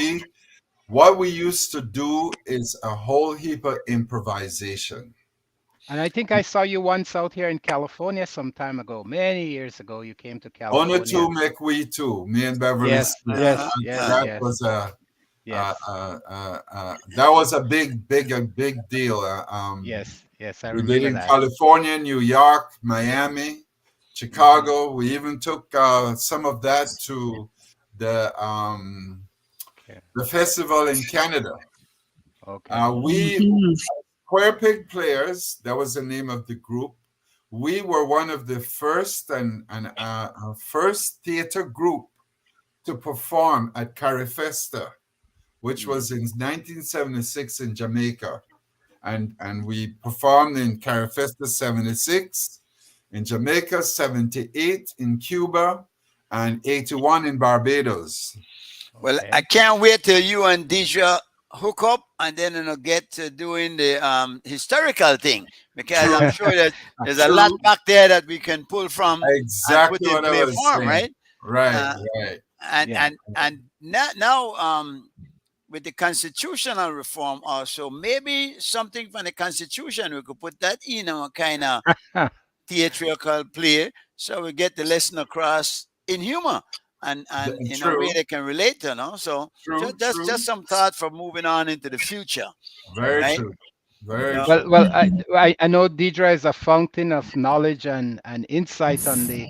B: what we used to do is a whole heap of improvisation.
F: And I think I saw you once out here in California some time ago, many years ago. You came to California.
B: Ono too, make we too. Me and Beverly
F: Yes,
B: Smith.
F: yes,
B: That
F: yes.
B: was
F: Yes.
B: that was a big deal.
F: Yes, I
B: we did
F: remember
B: in
F: that.
B: California, New York, Miami, Chicago. We even took some of that to the festival in Canada.
F: Okay.
B: We Square Peg Players, that was the name of the group. We were one of the first first theater group to perform at Carifesta, which was in 1976 in Jamaica. And we performed in Carifesta 76, in Jamaica 78, in Cuba, and 81 in Barbados.
A: Well,
F: Okay.
A: I can't wait till you and Deidre hook up and then get to doing the historical thing, because I'm sure that there's a lot back there that we can pull from
B: Exactly
A: and put
B: what
A: in
B: I
A: play
B: was
A: form,
B: saying.
A: right?
B: Right, right.
A: And now with the constitutional reform also, maybe something from the constitution, we could put that in a kind of theatrical play, so we get the lesson across in humor and in a way
B: True,
A: they can relate to, no? So
B: true,
A: just
B: true.
A: some thought for moving on into the future,
B: Very
A: right?
B: true. Very
A: No.
B: true.
F: Well, I know Deidre is a fountain of knowledge and insight on the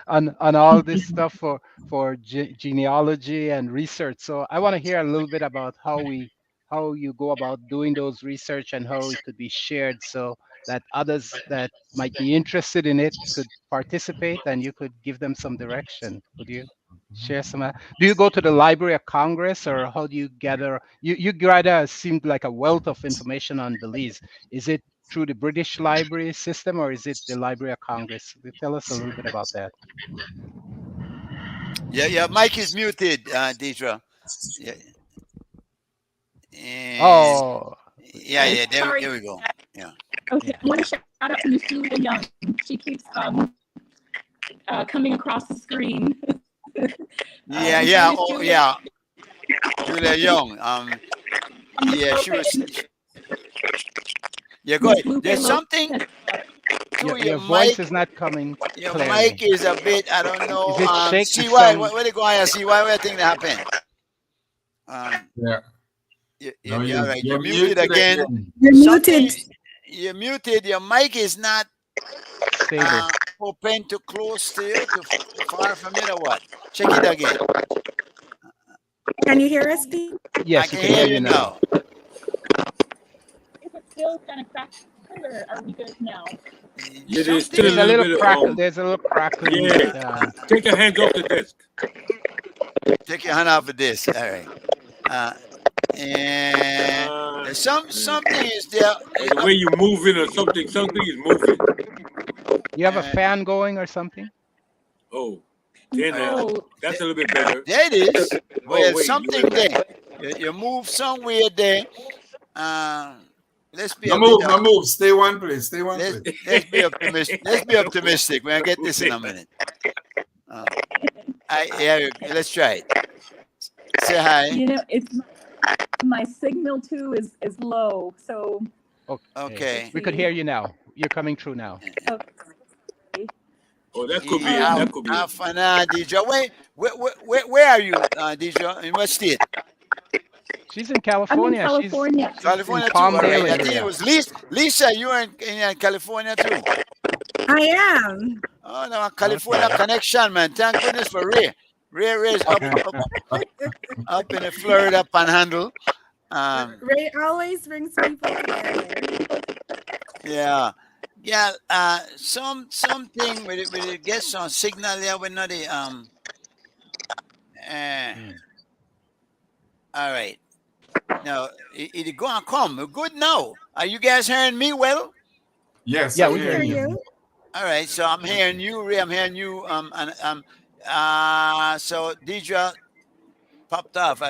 F: on all this stuff for genealogy and research. So I want to hear a little bit about how you go about doing those research and how it could be shared so that others that might be interested in it could participate and you could give them some direction. Could you share some? Do you go to the Library of Congress, or how do you gather? You gather seemed like a wealth of information on Belize. Is it through the British Library system, or is it the Library of Congress? Tell us a little bit about that.
A: Yeah, Mike is muted, Deidre. Yeah. And
F: Oh,
A: yeah,
C: Sorry.
A: there we go. Yeah.
C: Okay, I want to shout out to Miss Julia Young. She keeps coming across the screen.
A: Yeah, oh
C: Julia.
A: yeah. Julia Young. Yeah, she was. Yeah, go ahead. There's something to
F: your
A: your
F: voice
A: mic.
F: is not coming
A: Your
F: clearly.
A: mic is a bit, I don't know.
F: Is it shake?
A: See why?
F: Some-
A: Where they go? I see why. What thing that happened?
B: Yeah. No,
A: You're right. You're
B: muted
A: muted again.
D: You're
A: Something-
D: muted.
A: You're muted. Your mic is not
F: Stable.
A: open to close to you, to far from it, or what? Check it again.
D: Can you hear us, Steve?
F: Yes,
A: I
F: we
A: can hear you
F: now.
A: now.
C: Is it still kind of cracked, or are we good now?
G: It is
A: Something-
F: There's a little
G: bit of,
F: crackle. There's a little crackling.
G: Yeah. Take your hands off the desk.
A: Take your hand off of this. All right. And there's something is there.
G: The way you're moving or something is moving.
F: You have a fan going or something?
G: Oh, then
C: Oh,
G: that's a little bit better.
A: There it is. Well,
G: wait,
A: something
G: you-
A: there. You move somewhere there. Let's be
B: No
A: a
B: move,
A: bit
B: no move. Stay one place. Stay one
A: let's,
B: place.
A: let's be optimistic. Let's be optimistic. We'll get this in a minute. Let's try it. Say hi.
C: you know, it's my signal too is low, so
A: Okay.
F: We could hear you now. You're coming through now.
C: okay.
G: Oh, that could be it.
A: Yeah,
G: That could be it.
A: Deidre. Where are you, Deidre? In what state?
F: She's in
C: I'm in
F: California.
C: California.
A: California too.
F: Palm
A: All right.
F: Dale
A: I think
F: area.
A: it was Lisa. You were in California too.
D: I am.
A: Oh no, California connection, man. Thank goodness for Ray. Ray is up in the Florida Panhandle.
D: Ray always brings people together.
A: Yeah. Something with it gets on signal there. We're not all right. Now it go and come. We're good now. Are you guys hearing me well?
B: Yes.
F: Yeah,
B: I
F: we
B: hear
F: hear
D: Hear you?
A: All right, so I'm hearing you, Ray. I'm hearing you. So Deidre popped off.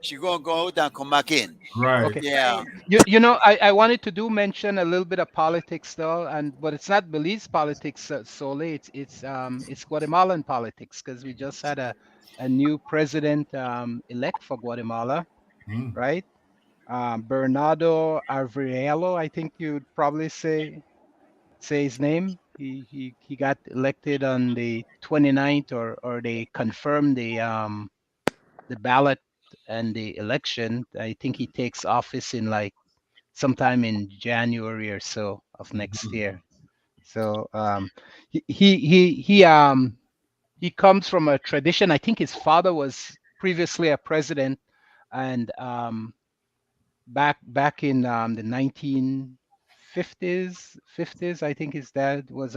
A: She's gonna go out and come back in.
B: Right.
F: Okay.
A: Yeah.
F: You know, I wanted to mention a little bit of politics though, but it's not Belize politics solely. It's Guatemalan politics because we just had a new president elect for Guatemala,
B: Mm.
F: right? Bernardo Arevalo, I think you'd probably say his name. He got elected on the 29th, or they confirmed the ballot and the election. I think he takes office in like sometime in January or so of next year. So he comes from a tradition. I think his father was previously a president, and back in the 1950s, I think his dad was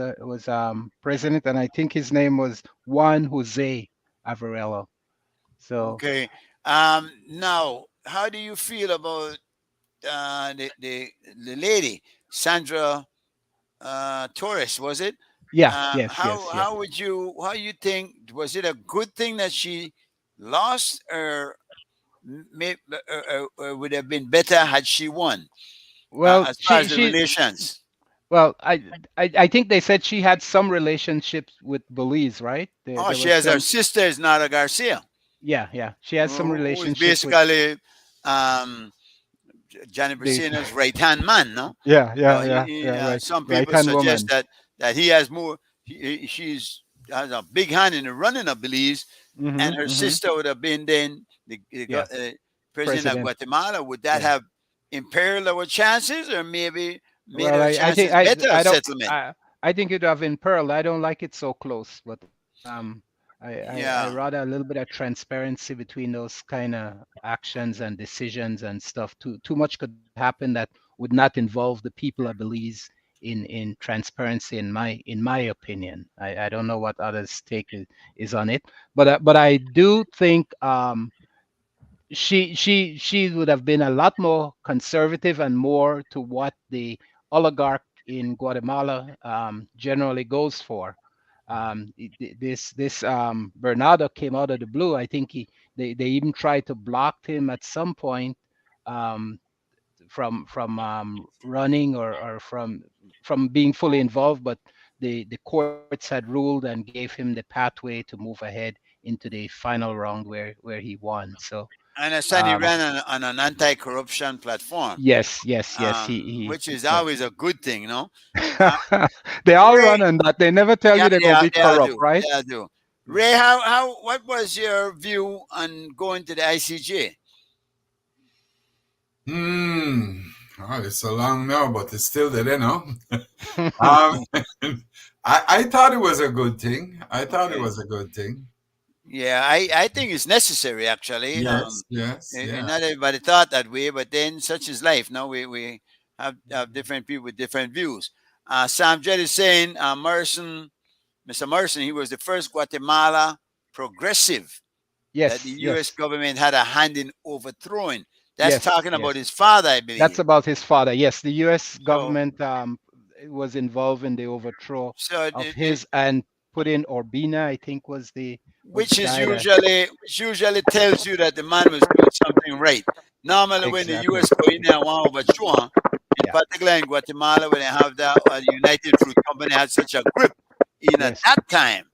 F: president, and I think his name was Juan Jose Arevalo. So
A: Okay. Now, how do you feel about the lady Sandra Torres? Was it?
F: yes.
A: How you think, was it a good thing that she lost, or would have been better had she won?
F: Well,
A: as far as the relations.
F: Well, I think they said she had some relationships with Belize, right?
A: She has her sister is Nara Garcia.
F: Yeah. She has some
A: who is
F: relationship with
A: basically um, Johnny
F: the
A: Brasino's right hand man. No,
F: right
A: some
F: right
A: people
F: hand
A: suggest
F: woman.
A: that he has more. She's has a big hand in the running of Belize, and her
F: Hmm.
A: sister would have been then
F: Yeah,
A: president of
F: president.
A: Guatemala. Would that
F: Yeah.
A: have imperiled our chances, or maybe made
F: Well,
A: our
F: I think
A: chances better
F: I
A: of
F: don't
A: settlement?
F: I think it'd have in Pearl. I don't like it so close, but I
A: Yeah,
F: rather a little bit of transparency between those kind of actions and decisions and stuff. Too much could happen that would not involve the people of Belize in transparency. In my opinion, I don't know what others' take is on it, but I do think she would have been a lot more conservative and more to what the oligarch in Guatemala generally goes for. This Bernardo came out of the blue. I think they even tried to block him at some point um, from running or from being fully involved, but the courts had ruled and gave him the pathway to move ahead into the final round where he won. So
A: I understand he
F: um,
A: ran on an anti-corruption platform,
F: yes,
A: which is
F: yeah.
A: always a good thing, no? Uh,
F: They all
A: Ray,
F: run on that. They never tell you they're gonna be
A: they all
F: corrupt,
A: do,
F: right?
A: they all do. Ray, what was your view on going to the ICJ?
B: Oh, it's so long now, but it's still there, you know. um, I thought it was a good thing. I thought it
A: Okay.
B: was a good thing.
A: Yeah, I think it's necessary actually.
B: Yes, yes, yeah.
A: Not everybody thought that way, but then such is life. Now we have different people with different views. Sam Jed is saying Mr. Morrison, he was the first Guatemala progressive that the U.S.
F: Yes,
A: government had a hand in overthrowing. That's talking
F: yes.
A: about his father, I
F: That's
A: believe.
F: about his father. Yes, the U.S.
A: So,
F: government was involved in the overthrow
A: so
F: of his and put in Orbina, I think was the
A: which
F: guy that
A: usually tells you that the man was doing something right. Normally, when the
F: exactly.
A: U.S. go in there and want to overthrow, in
F: Yeah.
A: particular in Guatemala, when they have that United Fruit Company had such a grip in at
F: Yes.
A: that time.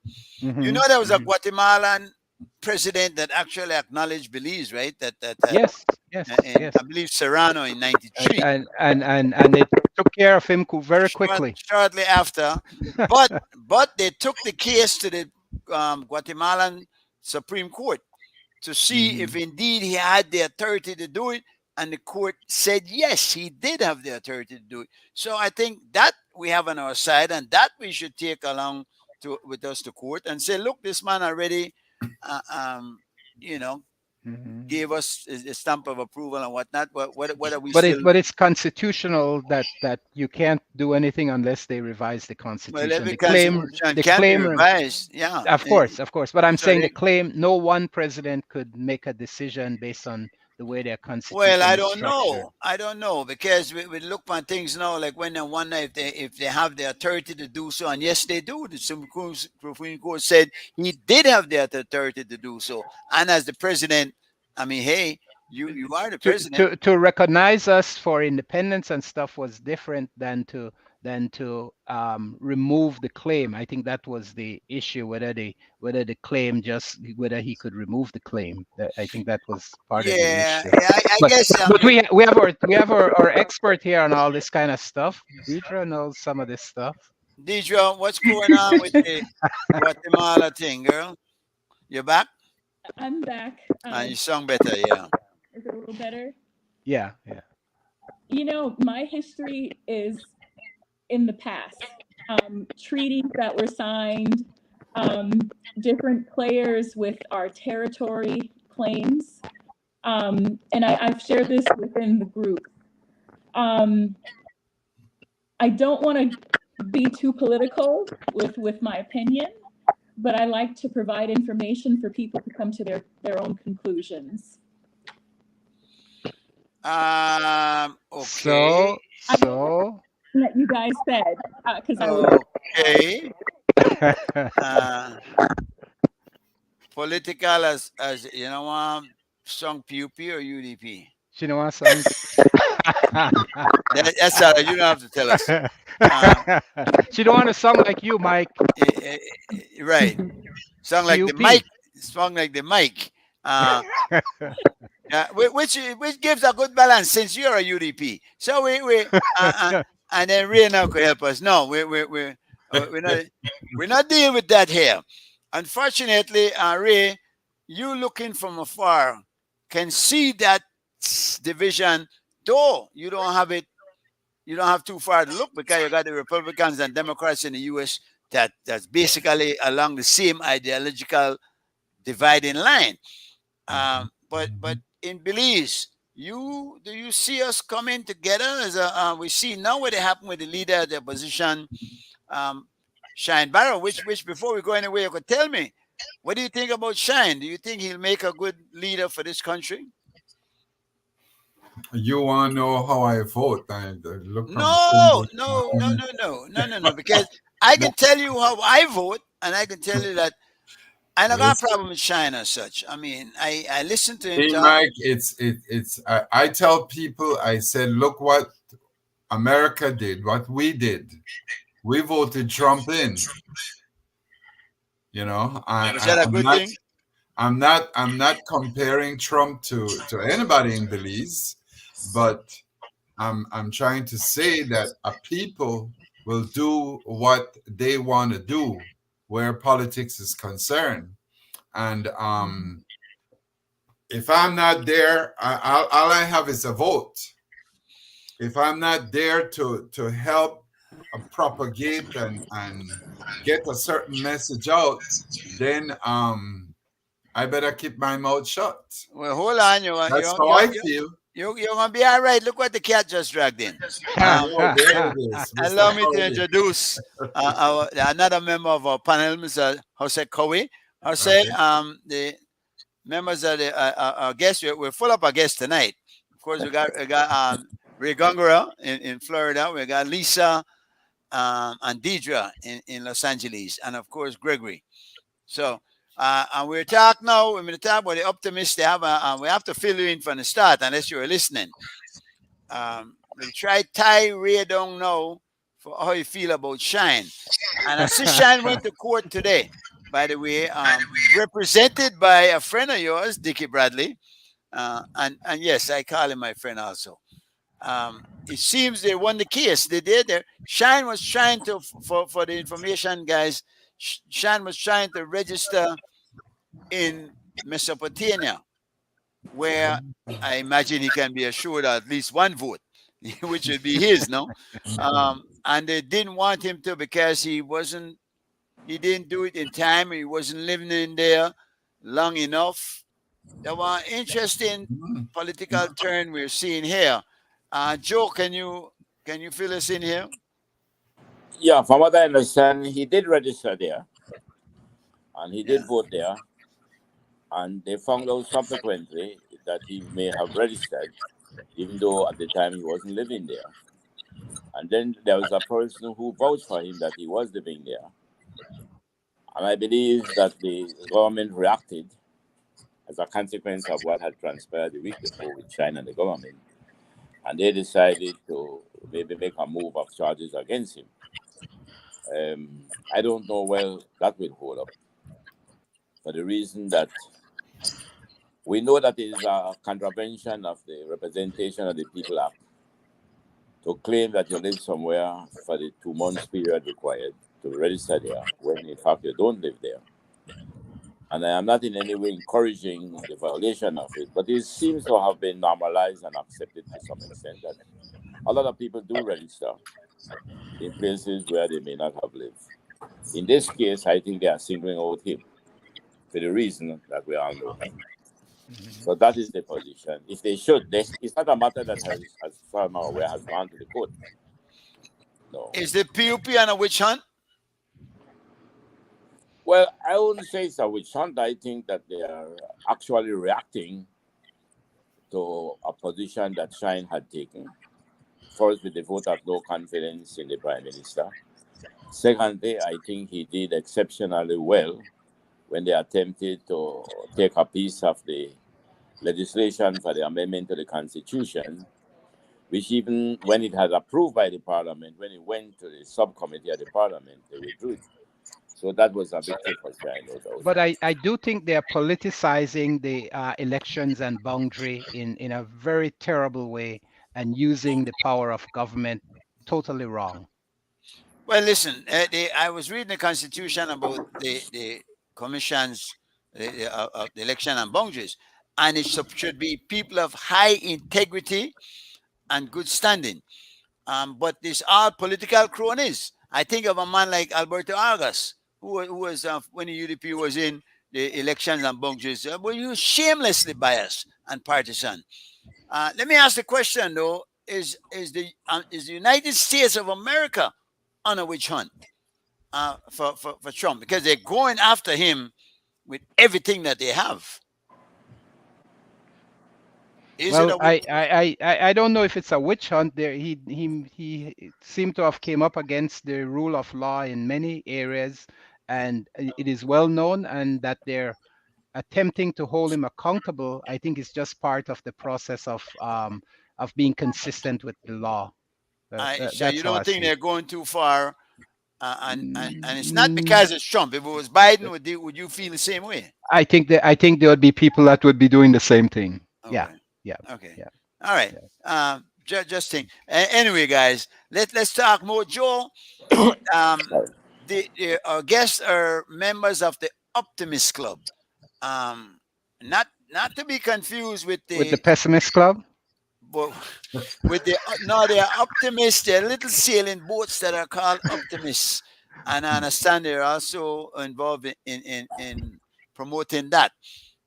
A: You know, there was a
F: Mhm.
A: Guatemalan president that actually acknowledged Belize, right? That
F: Yes,
A: and I believe Serrano in '93.
F: and they took care of him very quickly.
A: Shortly after, but they took the case to the Guatemalan Supreme Court to see if indeed he had the authority to do it, and the court said yes, he did have the authority to do it. So I think that we have on our side, and that we should take along with us to court and say, look, this man already, uh, um, you know,
F: Mhm.
A: gave us a stamp of approval and whatnot. What are we
F: But
A: still?
F: it's constitutional that you can't do anything unless they revise the
A: Well,
F: constitution.
A: every
F: The claim
A: constitution
F: the
A: can be
F: claim
A: revised. Yeah.
F: of course. But I'm
A: So
F: saying the claim no one president could make a decision based on the way their
A: well,
F: constitution is structured.
A: I don't know because we look on things now like when they wonder if they have the authority to do so, and yes, they do. The Supreme Court said he did have the authority to do so, and as the president, I mean, hey, you are the president.
F: To recognize us for independence and stuff was different than to remove the claim. I think that was the issue, whether the claim whether he could remove the claim. I think that was part of the
A: Yeah,
F: issue.
A: I guess.
F: But we have our expert here on all this kind of stuff. Deidre knows some of this stuff.
A: Deidre, what's going on with the Guatemala thing, girl? You back?
C: I'm back.
A: You sound better, yeah.
C: Is it a little better?
F: Yeah.
C: You know, my history is in the past. Treaties that were signed, different players with our territory claims. And I've shared this within the group. I don't want to be too political with my opinion, but I like to provide information for people to come to their own conclusions.
A: Okay.
F: So
C: That you guys said, because I was
A: okay. Political as you know, song PUP or UDP.
F: she know what song?
A: That's all right. You don't have to tell us.
F: She don't want to sound like you, Mike.
A: Right. Song like the
F: PUP.
A: mic. Song like the mic. Which gives a good balance since you're a UDP. So and then Ray now could help us. No, we're not dealing with that here. Unfortunately, Ray, you looking from afar can see that division, though you don't have it. You don't have too far to look because you got the Republicans and Democrats in the U.S. that's basically along the same ideological dividing line. But in Belize, do you see us coming together as we see now what happened with the leader of the opposition, Shine Barrow, which before we go anywhere, you could tell me, what do you think about Shine? Do you think he'll make a good leader for this country?
B: You want to know how I vote? Look
A: No, because I can tell you how I vote, and I can tell you that I don't got a problem with Shine as such. I mean, I listen to him.
B: Hey, Mike, I tell people, I said, look what America did, what we did. We voted Trump in. You know,
A: is that a good thing?
B: I'm not comparing Trump to anybody in Belize, but I'm trying to say that people will do what they want to do where politics is concerned. And if I'm not there, all I have is a vote. If I'm not there to help propagate and get a certain message out, then I better keep my mouth shut.
A: Well, hold on.
B: That's how I feel.
A: You're going to be all right. Look what the cat just dragged in.
B: There it is.
A: Allow me to introduce another member of our panel, Mr. Jose Cowie. Jose, the members of our guests, we're full up our guests tonight. Of course, we got Ray Gongora in Florida. We got Lisa and Deidre in Los Angeles. And, of course, Gregory. So, and we're going to talk about the optimists they have. We have to fill you in from the start, unless you were listening. We try tie Ray down now for how you feel about Shine. And I see Shine went to court today, by the way, represented by a friend of yours, Dickie Bradley. And yes, I call him my friend also. It seems they won the case. They did. Shine was trying to, for the information, guys, Shine was trying to register in Mesopotamia, where I imagine he can be assured of at least one vote, which would be his, no? And they didn't want him to because he didn't do it in time. He wasn't living in there long enough. There were interesting political turn we're seeing here. Joe, can you fill us in here?
H: Yeah, from what I understand, he did register there, and he did vote there, and they found out subsequently that he may have registered, even though at the time he wasn't living there. And then there was a person who vouched for him that he was living there. And I believe that the government reacted as a consequence of what had transpired the week before with China and the government. And they decided to maybe make a move of charges against him. I don't know whether that will hold up, for the reason that we know that it is a contravention of the Representation of the People Act to claim that you live somewhere for the 2 months period required to register there, when in fact you don't live there. And I am not in any way encouraging the violation of it, but it seems to have been normalized and accepted to some extent that a lot of people do register in places where they may not have lived. In this case, I think they are singling out him for the reason that we all know. So that is the position. If they should, it's not a matter that has, as far as I'm aware, has gone to the court. No.
A: Is the PUP on a witch hunt?
H: Well, I wouldn't say it's a witch hunt. I think that they are actually reacting to a position that Shine had taken. First, with the vote of no confidence in the Prime Minister. Secondly, I think he did exceptionally well when they attempted to take a piece of the legislation for the amendment to the Constitution, which even when it had approved by the Parliament, when it went to the subcommittee of the Parliament, they withdrew it. So that was a big thing for China, no doubt.
F: But I do think they're politicizing the elections and boundary in a very terrible way and using the power of government totally wrong.
A: Well, listen, I was reading the Constitution about the commissions, the election and boundaries, and it should be people of high integrity and good standing. But these are political cronies. I think of a man like Alberto Argas, who was when the UDP was in the elections and boundaries, well, he was shamelessly biased and partisan. Let me ask the question though: Is the United States of America on a witch hunt for Trump, because they're going after him with everything that they have?
F: Well, I don't know if it's a witch hunt. There, he seemed to have came up against the rule of law in many areas, and it is well known, and that they're attempting to hold him accountable. I think it's just part of the process of being consistent with the law.
A: So you don't think they're going too far, and it's not because it's Trump. If it was Biden, would you feel the same way?
F: I think there would be people that would be doing the same thing.
A: Okay.
F: Yeah. Yeah.
A: Okay.
F: Yeah.
A: All right. Yeah. Just think. Anyway, guys, let's talk more. Joel, our guests are members of the Optimist Club. Not to be confused with the
F: Pessimist Club.
A: But with they are optimists. They're little sailing boats that are called optimists, and I understand they're also involved in promoting that.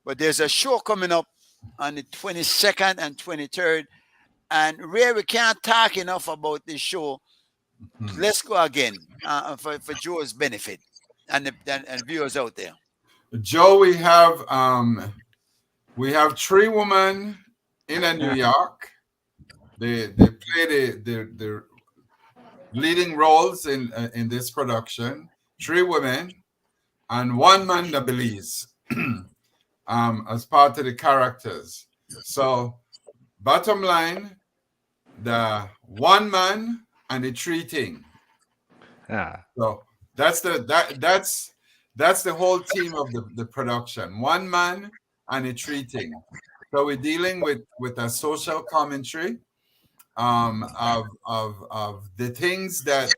A: But there's a show coming up on the 22nd and 23rd, and Ray, we can't talk enough about this show. Let's go again for Joe's benefit and viewers out there.
B: Joe, we have 3 women in New York. They play the leading roles in this production. 3 women and 1 man, the Belize, as part of the characters. So, bottom line, the 1 man and the 3 thing. So that's the whole team of the production. 1 man and a 3 thing. So we're dealing with a social commentary of the things that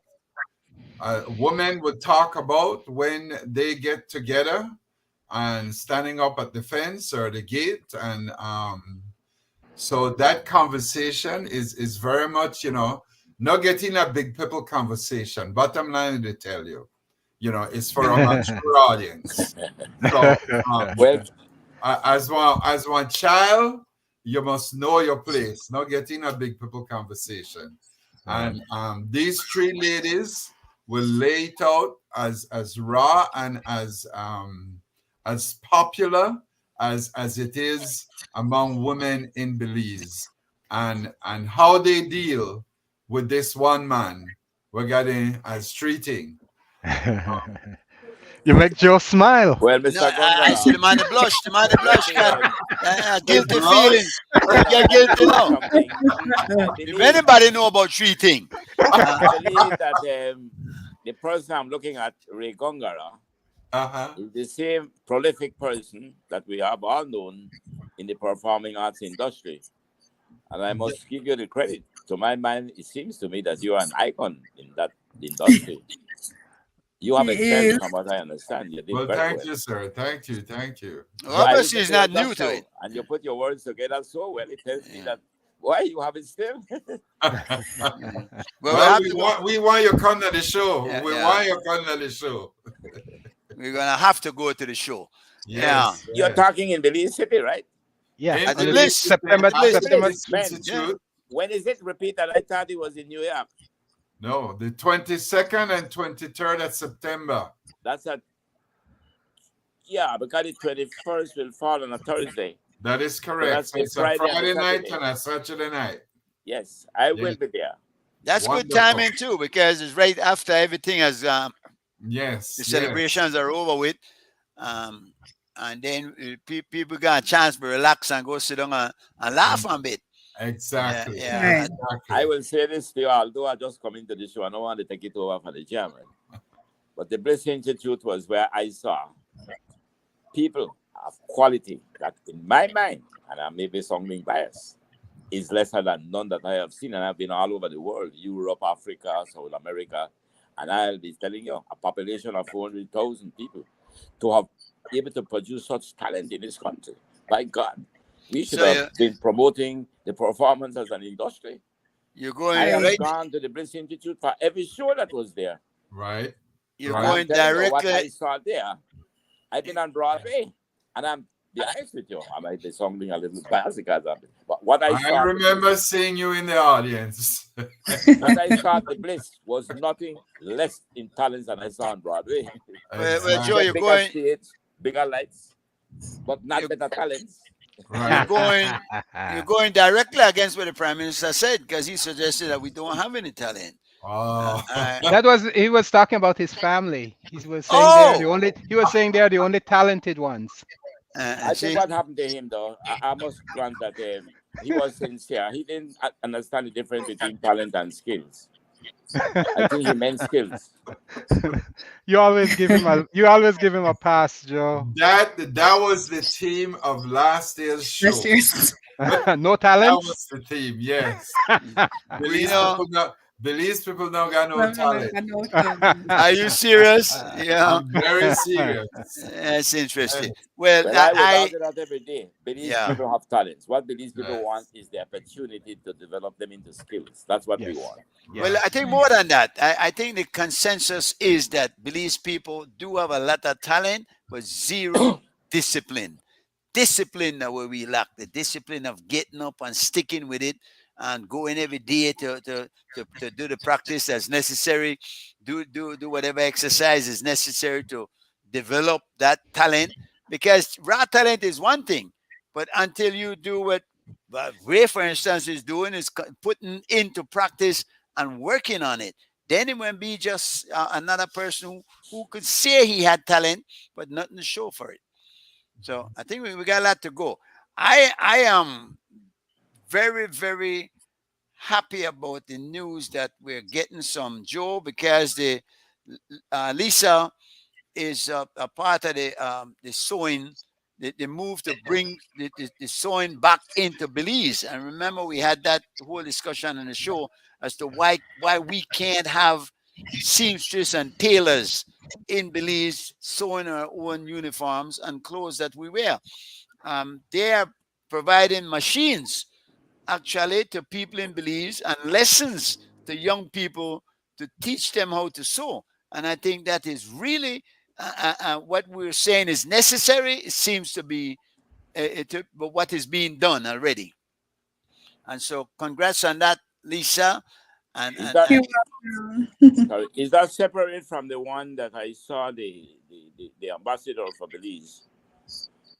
B: women would talk about when they get together and standing up at the fence or the gate, and so that conversation is very much, not getting a big people conversation. Bottom line, they tell you, it's for a mature audience. So
H: well,
B: as one child, you must know your place, not getting a big people conversation. And these 3 ladies will lay it out as raw and as popular as it is among women in Belize, and how they deal with this 1 man we're getting as treating.
F: You make Joe smile.
H: Well, Mr.
A: I see the man that blush. The man that blush. Guilty feeling. You're guilty now. If anybody know about 3 things,
H: I believe that the person I'm looking at, Ray Gongara, is the same prolific person that we have all known in the performing arts industry. And I must give you the credit. To my mind, it seems to me that you are an icon in that industry. You have excelled from what I understand. You did
B: thank you, sir. Thank you.
A: Well, obviously, it's not new to it.
H: And you put your words together so well, it tells me that why you have it still.
B: we want you to come to the show. We want you to come to the show.
A: We're gonna have to go to the show.
B: Yes.
H: You're talking in Belize City, right?
F: Yeah,
A: at the list.
F: September.
H: When is it? Repeat that. I thought it was in New York.
B: No, the 22nd and 23rd of September.
H: That's because the 21st will fall on a Thursday.
B: That is correct. So it's a Friday night and a Saturday night.
H: Yes, I will be there.
A: That's good timing too, because it's right after everything has the celebrations are over with, and then people got a chance to relax and go sit down and laugh a bit.
B: Exactly.
A: Yeah.
H: I will say this to you, although I just come into the show, I don't want to take it over for the chairman. But the Bliss Institute was where I saw people of quality that, in my mind, and I may be sounding biased, is lesser than none that I have seen. And I've been all over the world, Europe, Africa, South America. And I'll be telling you, a population of 400,000 people, to have able to produce such talent in this country. By God, we should have been promoting the performance as an industry.
A: You're going
H: I have
A: right.
H: gone to the Bliss Institute for every show that was there.
B: Right.
A: You're
B: Right.
A: going
H: What I
A: directly.
H: saw there, I've been on Broadway, and I'm be honest with you, I might be sounding a little biased because of it. But what I
B: I
H: saw,
B: remember seeing you in the audience.
H: what I saw at the Bliss was nothing less in talents than I saw on Broadway.
A: Well, Joe, you're
H: Bigger
A: going.
H: stage, bigger lights, but not
A: You-
H: better talents.
B: Right.
A: You're going directly against what the Prime Minister said, because he suggested that we don't have any talent.
B: Oh.
F: That was he was talking about his family. He was saying he was saying they're the only talented ones.
H: I
A: See,
H: think what happened to him, though, I must grant that he was sincere. He didn't understand the difference between talent and skills. I think he meant skills.
F: You always give him a pass, Joe.
B: That was the theme of last year's show.
F: No
B: That
F: talent.
B: was the theme, yes.
A: You know-
B: Belize people now got no talent.
A: are you serious? Yeah,
B: I'm very serious.
A: that's interesting. Well,
H: Well, I would
A: I
H: argue that every day. Belize
A: Yeah.
H: people have talents. What Belize people
B: Yes.
H: want is the opportunity to develop them into skills. That's what we
F: Yes.
H: want.
A: Well, I think more than that. I think the consensus is that Belize people do have a lot of talent, but zero discipline. Discipline that where we lack, the discipline of getting up and sticking with it and going every day to do the practice that's necessary, do whatever exercise is necessary to develop that talent. Because raw talent is one thing, but until you do what Ray, for instance, is doing, is putting into practice and working on it, then it will be just another person who could say he had talent, but nothing to show for it. So I think we got a lot to go. I am very, very happy about the news that we're getting some Joe, because the Lisa is a part of the sewing, the move to bring the sewing back into Belize. And remember, we had that whole discussion on the show as to why we can't have seamstress and tailors in Belize sewing our own uniforms and clothes that we wear. They are providing machines actually to people in Belize and lessons to young people to teach them how to sew. And I think that is really what we're saying is necessary. It seems to be but what is being done already. And so congrats on that, Lisa. And,
H: Is
A: and,
H: that,
A: and
H: sorry, is that separate from the one that I saw the ambassador for Belize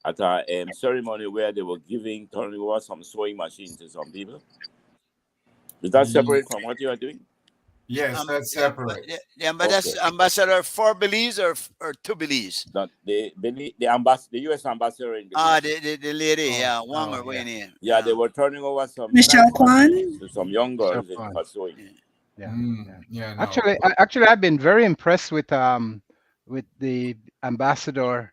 H: at a ceremony where they were turning over some sewing machines to some people? Is that separate from what you are doing?
B: Yes, that's separate.
A: the ambassador for Belize or to Belize?
H: Not the U.S. ambassador in Belize.
A: The lady, Wang or Wayne.
H: Yeah. Yeah, they were turning over some
D: Michelle Kwan?
H: to some young girls
F: Michelle Kwan.
H: for sewing.
B: Yeah, no.
F: Actually, I've been very impressed with the ambassador.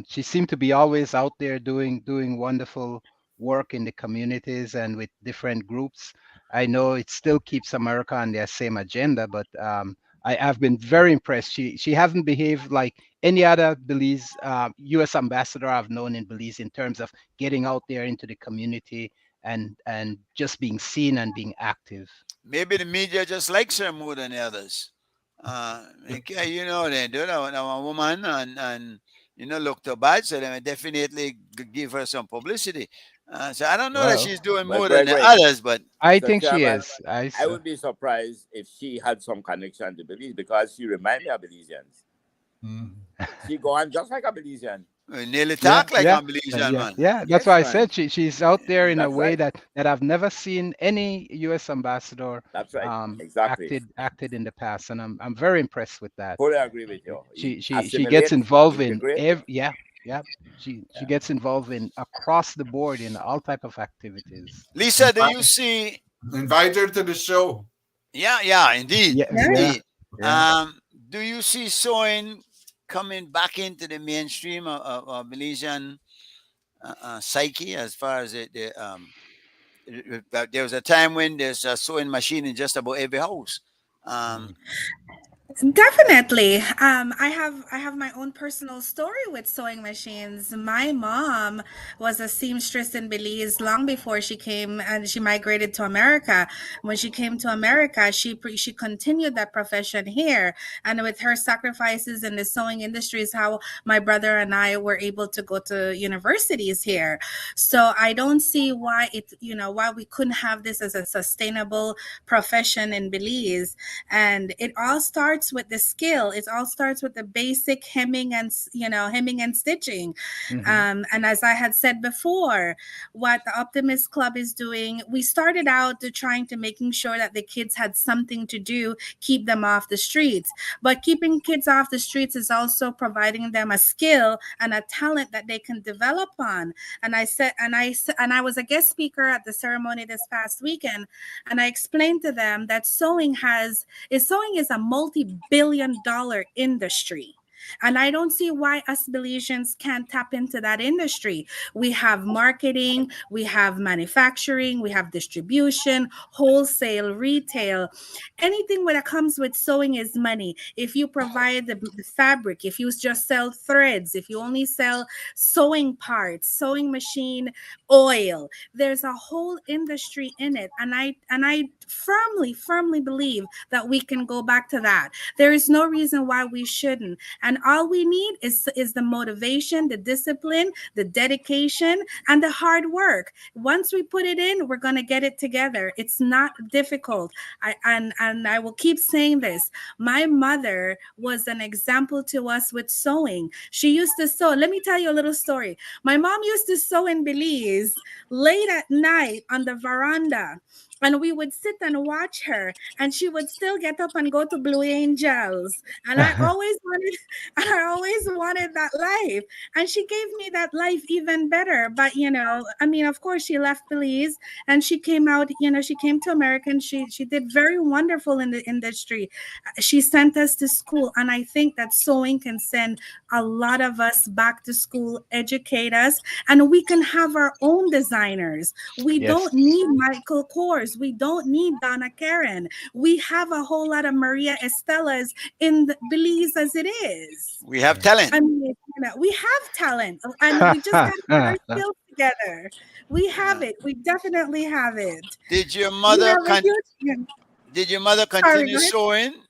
F: She seemed to be always out there doing wonderful work in the communities and with different groups. I know it still keeps America on their same agenda, but I've been very impressed. She hasn't behaved like any other Belize U.S. ambassador I've known in Belize in terms of getting out there into the community and just being seen and being active.
A: Maybe the media just likes her more than the others. You know, they do that. A woman and look too bad, so they definitely give her some publicity. So I don't know that she's doing more than the others, but
F: I think she is.
H: I would be surprised if she had some connection to Belize, because she reminds me of Belizeans. She go on just like a Belizean.
A: Nearly talk like a Belizean man.
F: Yeah, that's why I said she's out there in a way that I've never seen any U.S. ambassador.
H: That's right. Exactly.
F: acted in the past, and I'm very impressed with that.
H: Fully agree with you.
F: She gets involved in she gets involved in across the board in all type of activities.
A: Lisa, do you see?
B: Invite her to the show.
A: Yeah, indeed.
F: Yeah.
A: do you see sewing coming back into the mainstream of Belizean psyche as far as there was a time when there's a sewing machine in just about every house.
D: Definitely. I have my own personal story with sewing machines. My mom was a seamstress in Belize long before she came and she migrated to America. When she came to America, she continued that profession here. And with her sacrifices in the sewing industry is how my brother and I were able to go to universities here. So I don't see why why we couldn't have this as a sustainable profession in Belize. And it all starts with the skill. It all starts with the basic hemming and stitching. And as I had said before, what the Optimist Club is doing, we started out trying to making sure that the kids had something to do, keep them off the streets. But keeping kids off the streets is also providing them a skill and a talent that they can develop on. And I was a guest speaker at the ceremony this past weekend, and I explained to them that sewing is a multi-billion-dollar industry. And I don't see why us Belizeans can't tap into that industry. We have marketing, we have manufacturing, we have distribution, wholesale, retail. Anything that comes with sewing is money. If you provide the fabric, if you just sell threads, if you only sell sewing parts, sewing machine oil, there's a whole industry in it. And I firmly believe that we can go back to that. There is no reason why we shouldn't. And all we need is the motivation, the discipline, the dedication, and the hard work. Once we put it in, we're going to get it together. It's not difficult. And I will keep saying this. My mother was an example to us with sewing. She used to sew. Let me tell you a little story. My mom used to sew in Belize late at night on the veranda. And we would sit and watch her, and she would still get up and go to Blue Angels. And I always wanted that life. And she gave me that life even better. But, of course, she left Belize and she came out, she came to America, and she did very wonderful in the industry. She sent us to school. And I think that sewing can send a lot of us back to school, educate us, and we can have our own designers. We don't need Michael Kors. We don't need Donna Karen. We have a whole lot of Maria Estelas in Belize as it is.
A: We have talent.
D: I mean, we have talent, and we just got to put our skills together. We have it. We definitely have it.
A: Did your mother continue sewing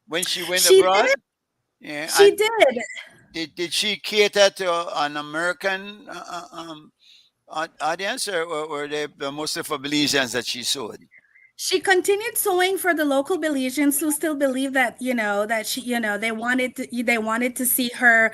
A: when she went abroad?
D: Yeah, she did.
A: Did she cater to an American audience, or were they mostly for Belizeans that she sewed?
D: She continued sewing for the local Belizeans who still believe that, they wanted to see her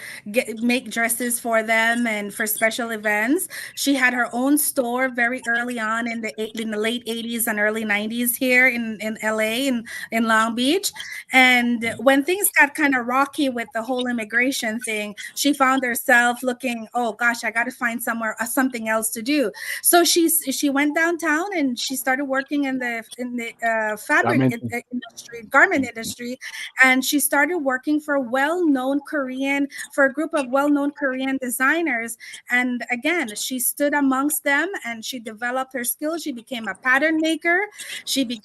D: make dresses for them and for special events. She had her own store very early on in the late 80s and early 90s here in LA, in Long Beach. And when things got kind of rocky with the whole immigration thing, she found herself looking, oh gosh, I got to find something else to do. So she went downtown and she started working in the garment industry, and she started working for a group of well-known Korean designers. And again, she stood amongst them and she developed her skills. She became a pattern maker. She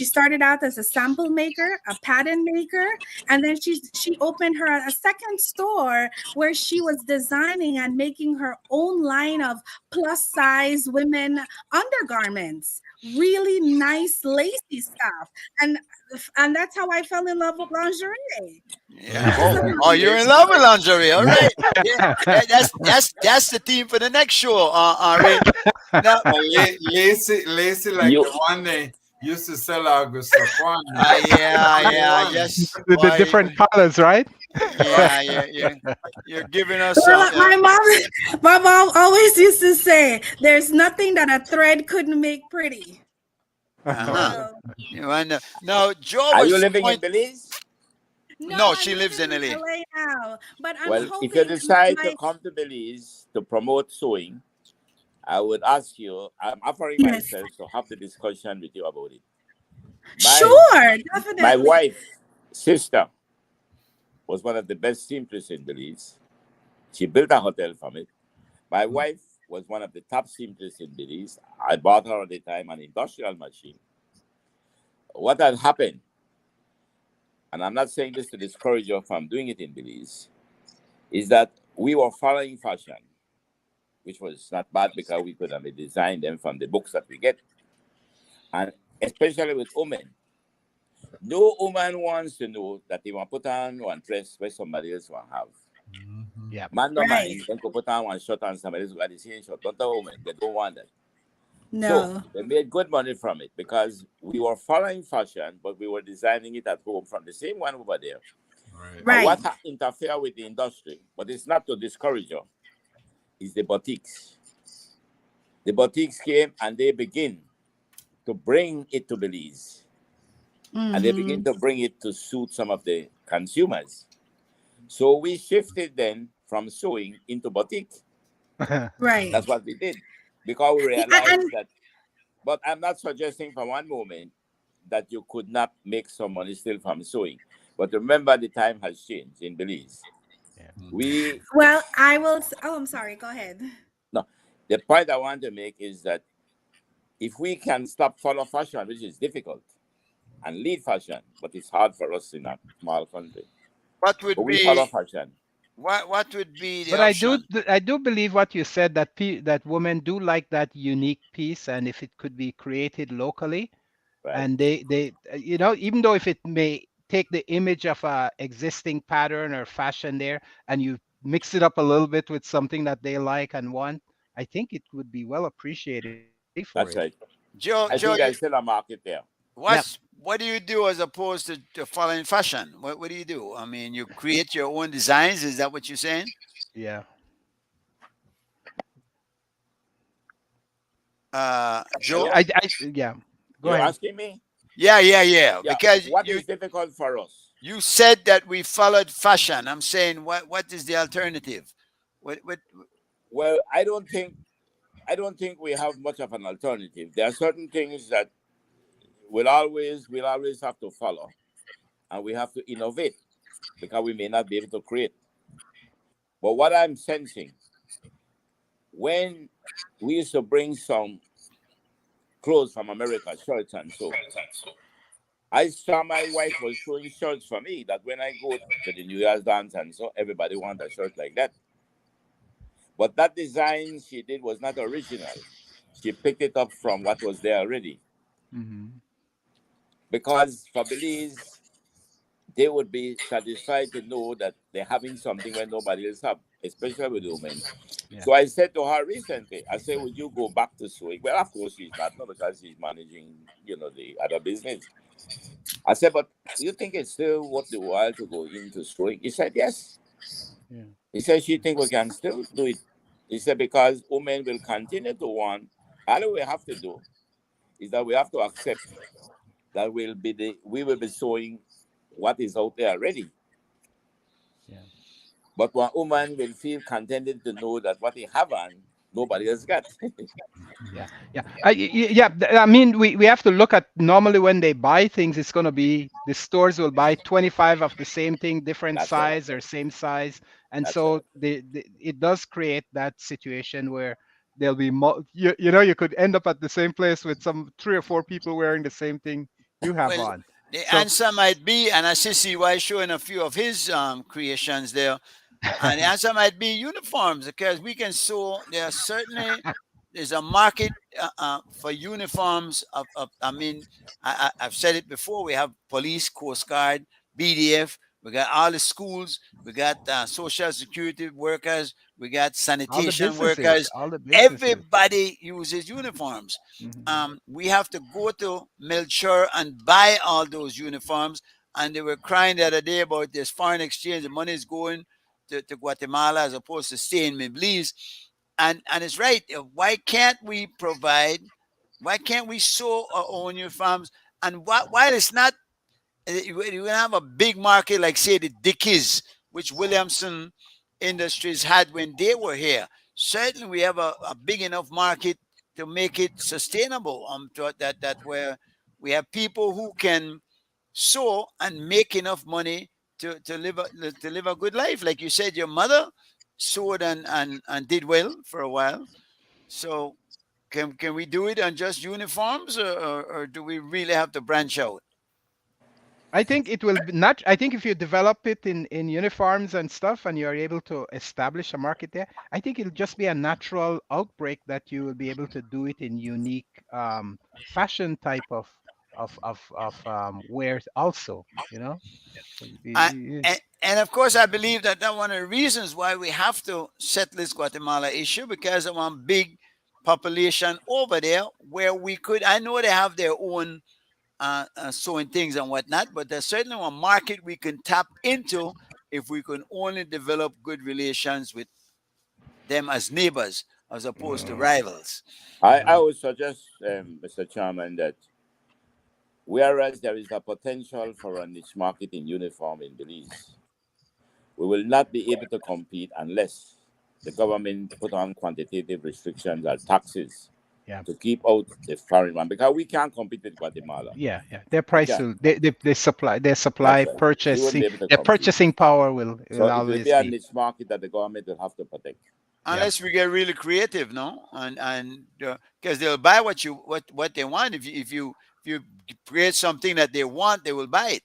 D: started out as a sample maker, a pattern maker, and then she opened a second store where she was designing and making her own line of plus size women undergarments. Really nice lacy stuff, and that's how I fell in love with lingerie.
A: Yeah. Oh, you're in love with lingerie, all right? Yeah. That's the theme for the next show.
B: Lacy like the one they used to sell Augusta Kwan.
A: Yes.
F: With the different colors, right?
A: Yeah. You're giving us.
D: My mom always used to say, "There's nothing that a thread couldn't make pretty."
A: No, Joe.
H: Are you living in Belize?
A: No, she lives in LA
D: now. But
H: if you decide to come to Belize to promote sewing, I would ask you. I'm offering myself to have the discussion with you about it.
D: Sure, definitely.
H: My wife, sister, was one of the best seamstresses in Belize. She built a hotel from it. My wife was one of the top seamstresses in Belize. I bought her at the time an industrial machine. What had happened, and I'm not saying this to discourage her from doing it in Belize, is that we were following fashion, which was not bad because we could have designed them from the books that we get. And especially with women. No woman wants to know that they want to put on one dress where somebody else will have.
F: Yeah.
H: Man don't
D: Right.
H: mind. They could put on one shirt and somebody else got the same shirt. Don't tell women. They don't want that.
D: No.
H: So they made good money from it because we were following fashion, but we were designing it at home from the same one over there. And
D: Right.
H: what interfere with the industry, but it's not to discourage you, is the boutiques. The boutiques came and they begin to bring it to Belize. And they begin to bring it to suit some of the consumers. So we shifted then from sewing into boutique.
D: Right.
H: That's what we did. Because we
D: Yeah,
H: realized
D: and
H: that, but I'm not suggesting for one moment that you could not make some money still from sewing. But remember, the time has changed in Belize. We,
D: well, I will. Oh, I'm sorry. Go ahead.
H: no, the point I want to make is that if we can stop follow fashion, which is difficult, and lead fashion, but it's hard for us in a small country.
A: What would
H: But we follow
A: be
H: fashion.
A: what would be the
F: But
A: option?
F: I do believe what you said, that that women do like that unique piece, and if it could be created locally,
H: Right.
F: and they you know, even though if it may take the image of a existing pattern or fashion there, and you mix it up a little bit with something that they like and want, I think it would be well appreciated. Pay for
H: That's
F: it.
H: right.
A: Joe,
H: I
A: Joe,
H: think there's still a market there.
A: what do you do as opposed to following fashion? What do you do? I mean, you create your own designs. Is that what you're saying?
F: Yeah.
A: Joe?
F: Yeah. Go
H: You're
F: ahead.
H: asking me?
A: Yeah.
H: Yeah.
A: Because
H: What is difficult for us?
A: you said that we followed fashion. I'm saying what is the alternative? What
H: Well, I don't think we have much of an alternative. There are certain things that we'll always have to follow, and we have to innovate because we may not be able to create. But what I'm sensing, when we used to bring some clothes from America, shirts and so, I saw my wife was showing shirts for me that when I go to the New Year's dance and so, everybody wants a shirt like that. But that design she did was not original. She picked it up from what was there already. Because for Belize, they would be satisfied to know that they're having something when nobody else have, especially with women.
F: Yeah.
H: So I said to her recently, I said, would you go back to sewing? Well, of course she's not because she's managing, the other business. I said, but do you think it's still worth the while to go into sewing? He said, yes.
F: Yeah.
H: He said, she think we can still do it. He said, because women will continue to want, all we have to do is that we have to accept that we will be sewing what is out there already.
F: Yeah.
H: But one woman will feel contented to know that what they have on, nobody else got.
F: I mean, we have to look at, normally when they buy things, it's going to be, the stores will buy 25 of the same thing, different
H: That's
F: size or same size. And
H: That's
F: so it does create that situation where there'll be, you could end up at the same place with some 3 or 4 people wearing the same thing you have
A: Well,
F: on.
A: the
F: So-
A: answer might be, and I see CY showing a few of his creations there, and the answer might be uniforms, because we can sew. There's a market for uniforms. I've said it before. We have police, Coast Guard, BDF. We got all the schools. We got social security workers. We got sanitation workers.
F: All the businesses.
A: Everybody uses uniforms.
F: Mhm.
A: We have to go to Melchor and buy all those uniforms. And they were crying the other day about this foreign exchange. The money is going to Guatemala as opposed to staying in Belize. And it's right. Why can't we sew our own uniforms? And while it's not, you have a big market like, say, the Dickies, which Williamson Industries had when they were here. Certainly, we have a big enough market to make it sustainable. That where we have people who can sew and make enough money to live a good life. Like you said, your mother sewed and did well for a while. So can we do it on just uniforms, or do we really have to branch out?
F: I think it will be not. I think if you develop it in uniforms and stuff, and you are able to establish a market there, I think it'll just be a natural outbreak that you will be able to do it in unique fashion type of wares also. You know.
A: And of course, I believe that one of the reasons why we have to settle this Guatemala issue, because of one big population over there where we could. I know they have their own sewing things and whatnot, but there's certainly a market we can tap into if we can only develop good relations with them as neighbors as opposed to rivals.
H: I would suggest, Mr. Chairman, that whereas there is a potential for a niche market in uniform in Belize, we will not be able to compete unless the government put on quantitative restrictions or taxes to keep out the foreign one, because we can't compete with Guatemala.
F: Yeah. Their price will, their supply purchasing, their purchasing power will always
H: be a niche market that the government will have to protect.
A: Unless we get really creative, no, and because they'll buy what they want. If you create something that they want, they will buy it.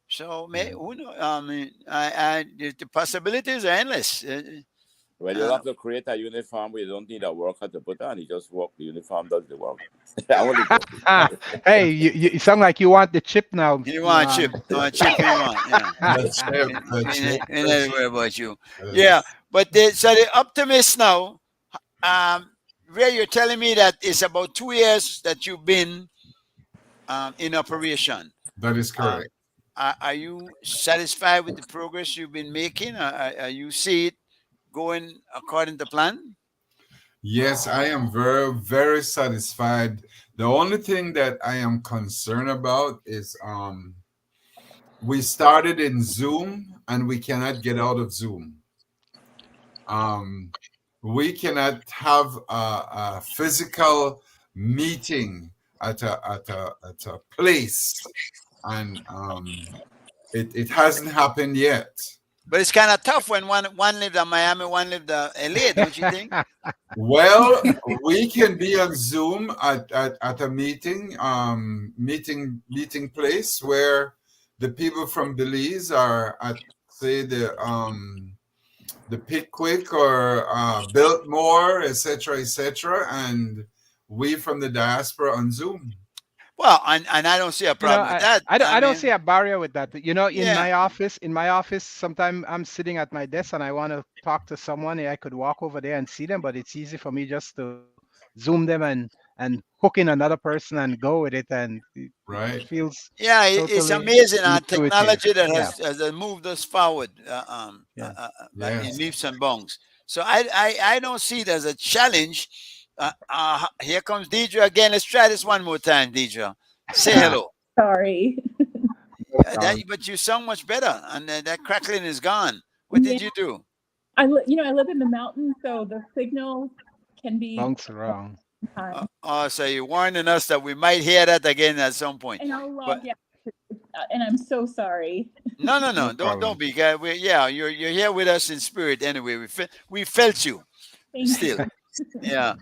A: So who knows? I mean, the possibilities are endless.
H: Well, you have to create a uniform where you don't need a worker to put on. You just work. The uniform does the work.
F: Hey, you sound like you want the chip now.
A: You want chip? You want chip? You want? Yeah. Ain't that worry about you? Yeah, but so the Optimist now, where you're telling me that it's about 2 years that you've been in operation.
B: That is correct.
A: Are you satisfied with the progress you've been making? Are you see it going according to plan?
B: Yes, I am very, very satisfied. The only thing that I am concerned about is we started in Zoom and we cannot get out of Zoom. We cannot have a physical meeting at a place, and it hasn't happened yet.
A: But it's kind of tough when one lived in Miami, one lived in LA, don't you think?
B: Well, we can be on Zoom at a meeting place where the people from Belize are at, say, the Pickwick or Biltmore, etc., and we from the diaspora on Zoom.
A: Well, and I don't see a problem with that.
F: I don't see a barrier with that. You know, in my office, sometimes I'm sitting at my desk and I want to talk to someone. I could walk over there and see them, but it's easy for me just to Zoom them and hook in another person and go with it. And it feels
A: it's amazing technology that has moved us forward in leaps and bounds. So I don't see it as a challenge. Here comes Deidre again. Let's try this one more time, Deidre. Say hello.
C: Sorry.
A: But you sound much better, and that crackling is gone. What did you do?
C: I live in the mountains, so the signal can be
F: bounce around.
A: So you're warning us that we might hear that again at some point.
C: And I'll and I'm so sorry.
A: No, don't be. You're here with us in spirit anyway. We felt you.
C: Thank you.
A: Yeah.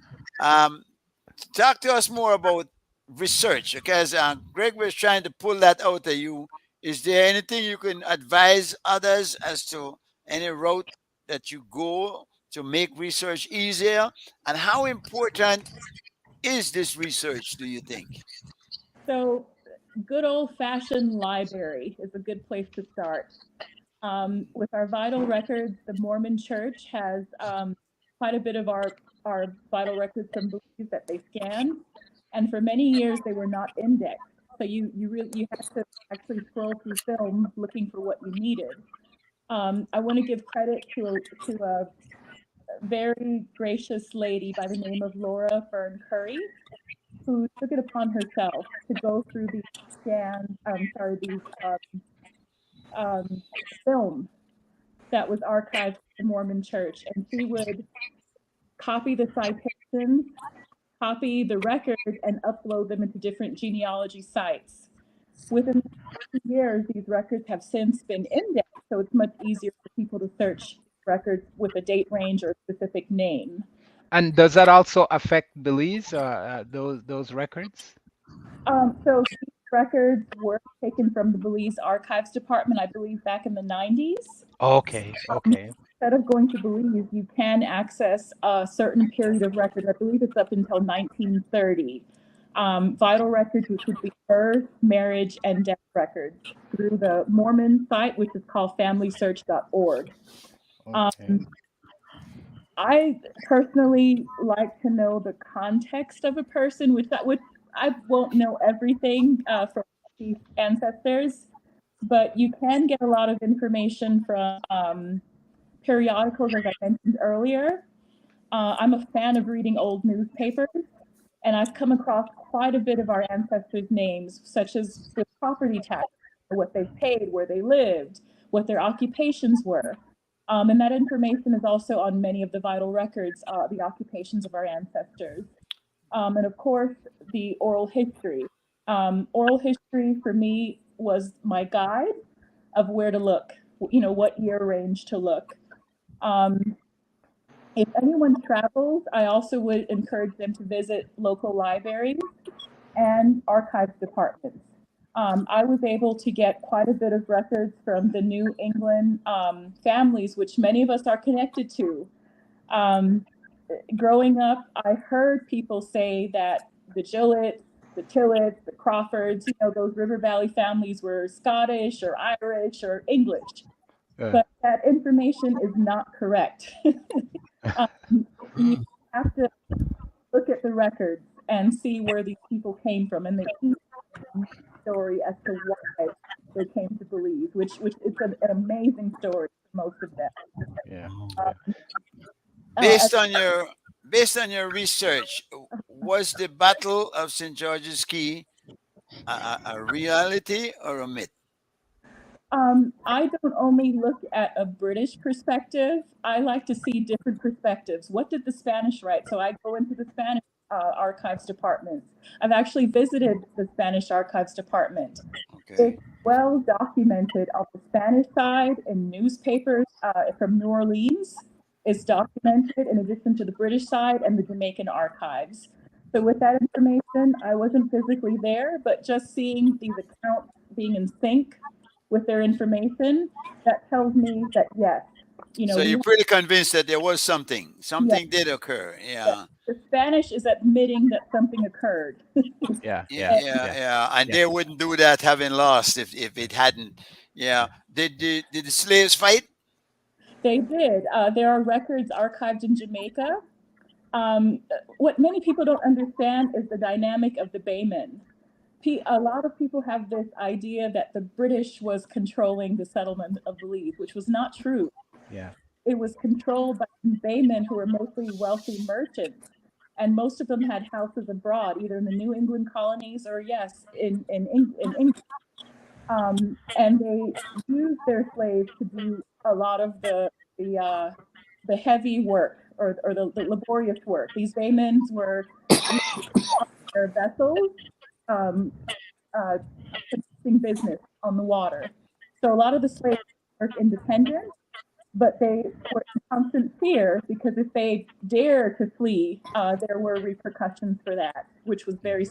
A: Talk to us more about research, because Greg was trying to pull that out of you. Is there anything you can advise others as to any route that you go to make research easier? And how important is this research, do you think?
C: So, good old-fashioned library is a good place to start. With our vital records, the Mormon Church has quite a bit of our vital records from Belize that they scan, and for many years they were not indexed. So you had to actually scroll through films looking for what you needed. I want to give credit to a very gracious lady by the name of Laura Fern Curry, who took it upon herself to go through these films that was archived at the Mormon Church, and she would copy the citations, copy the records, and upload them into different genealogy sites. Within 2 years, these records have since been indexed so it's much easier for people to search records with a date range or a specific name.
F: And does that also affect Belize, those records?
C: So these records were taken from the Belize Archives Department, I believe, back in the 90s.
F: Okay, okay.
C: Instead of going to Belize, you can access a certain period of record. I believe it's up until 1930. Vital records, which would be birth, marriage, and death records, through the Mormon site, which is called FamilySearch.org.
F: Okay.
C: I personally like to know the context of a person, which I won't know everything from these ancestors, but you can get a lot of information from periodicals, as I mentioned earlier. I'm a fan of reading old newspapers, and I've come across quite a bit of our ancestors' names, such as the property tax, what they paid, where they lived, what their occupations were. And that information is also on many of the vital records, the occupations of our ancestors. And of course, the oral history. Oral history for me was my guide of where to look, what year range to look. If anyone travels, I also would encourage them to visit local libraries and archives departments. I was able to get quite a bit of records from the New England families, which many of us are connected to. Growing up, I heard people say that the Gillets, the Tillets, the Crawfords, those River Valley families were Scottish or Irish or English. But that information is not correct. You have to look at the records and see where these people came from, and the story as to why they came to Belize, which is an amazing story for most of them.
F: Yeah.
A: Based on your research, was the Battle of St. George's Key a reality or a myth?
C: I don't only look at a British perspective. I like to see different perspectives. What did the Spanish write? So I go into the Spanish archives department. I've actually visited the Spanish archives department. Okay. It's well documented on the Spanish side in newspapers from New Orleans. It's documented in addition to the British side and the Jamaican archives. So with that information, I wasn't physically there, but just seeing these accounts being in sync with their information, that tells me that yes,
A: so you're pretty convinced that there was something did occur. Yeah.
C: The Spanish is admitting that something occurred.
A: Yeah. And they wouldn't do that having lost if it hadn't. Yeah. Did the slaves fight?
C: They did. There are records archived in Jamaica. What many people don't understand is the dynamic of the Baymen. A lot of people have this idea that the British was controlling the settlement of Belize, which was not true.
F: Yeah.
C: It was controlled by Baymen, who were mostly wealthy merchants, and most of them had houses abroad, either in the New England colonies or in England. And they used their slaves to do a lot of the heavy work or the laborious work. These Baymen were their vessels. Conducting business on the water. So a lot of the slaves were independent, but they were in constant fear because if they dared to flee, there were repercussions for that, which was very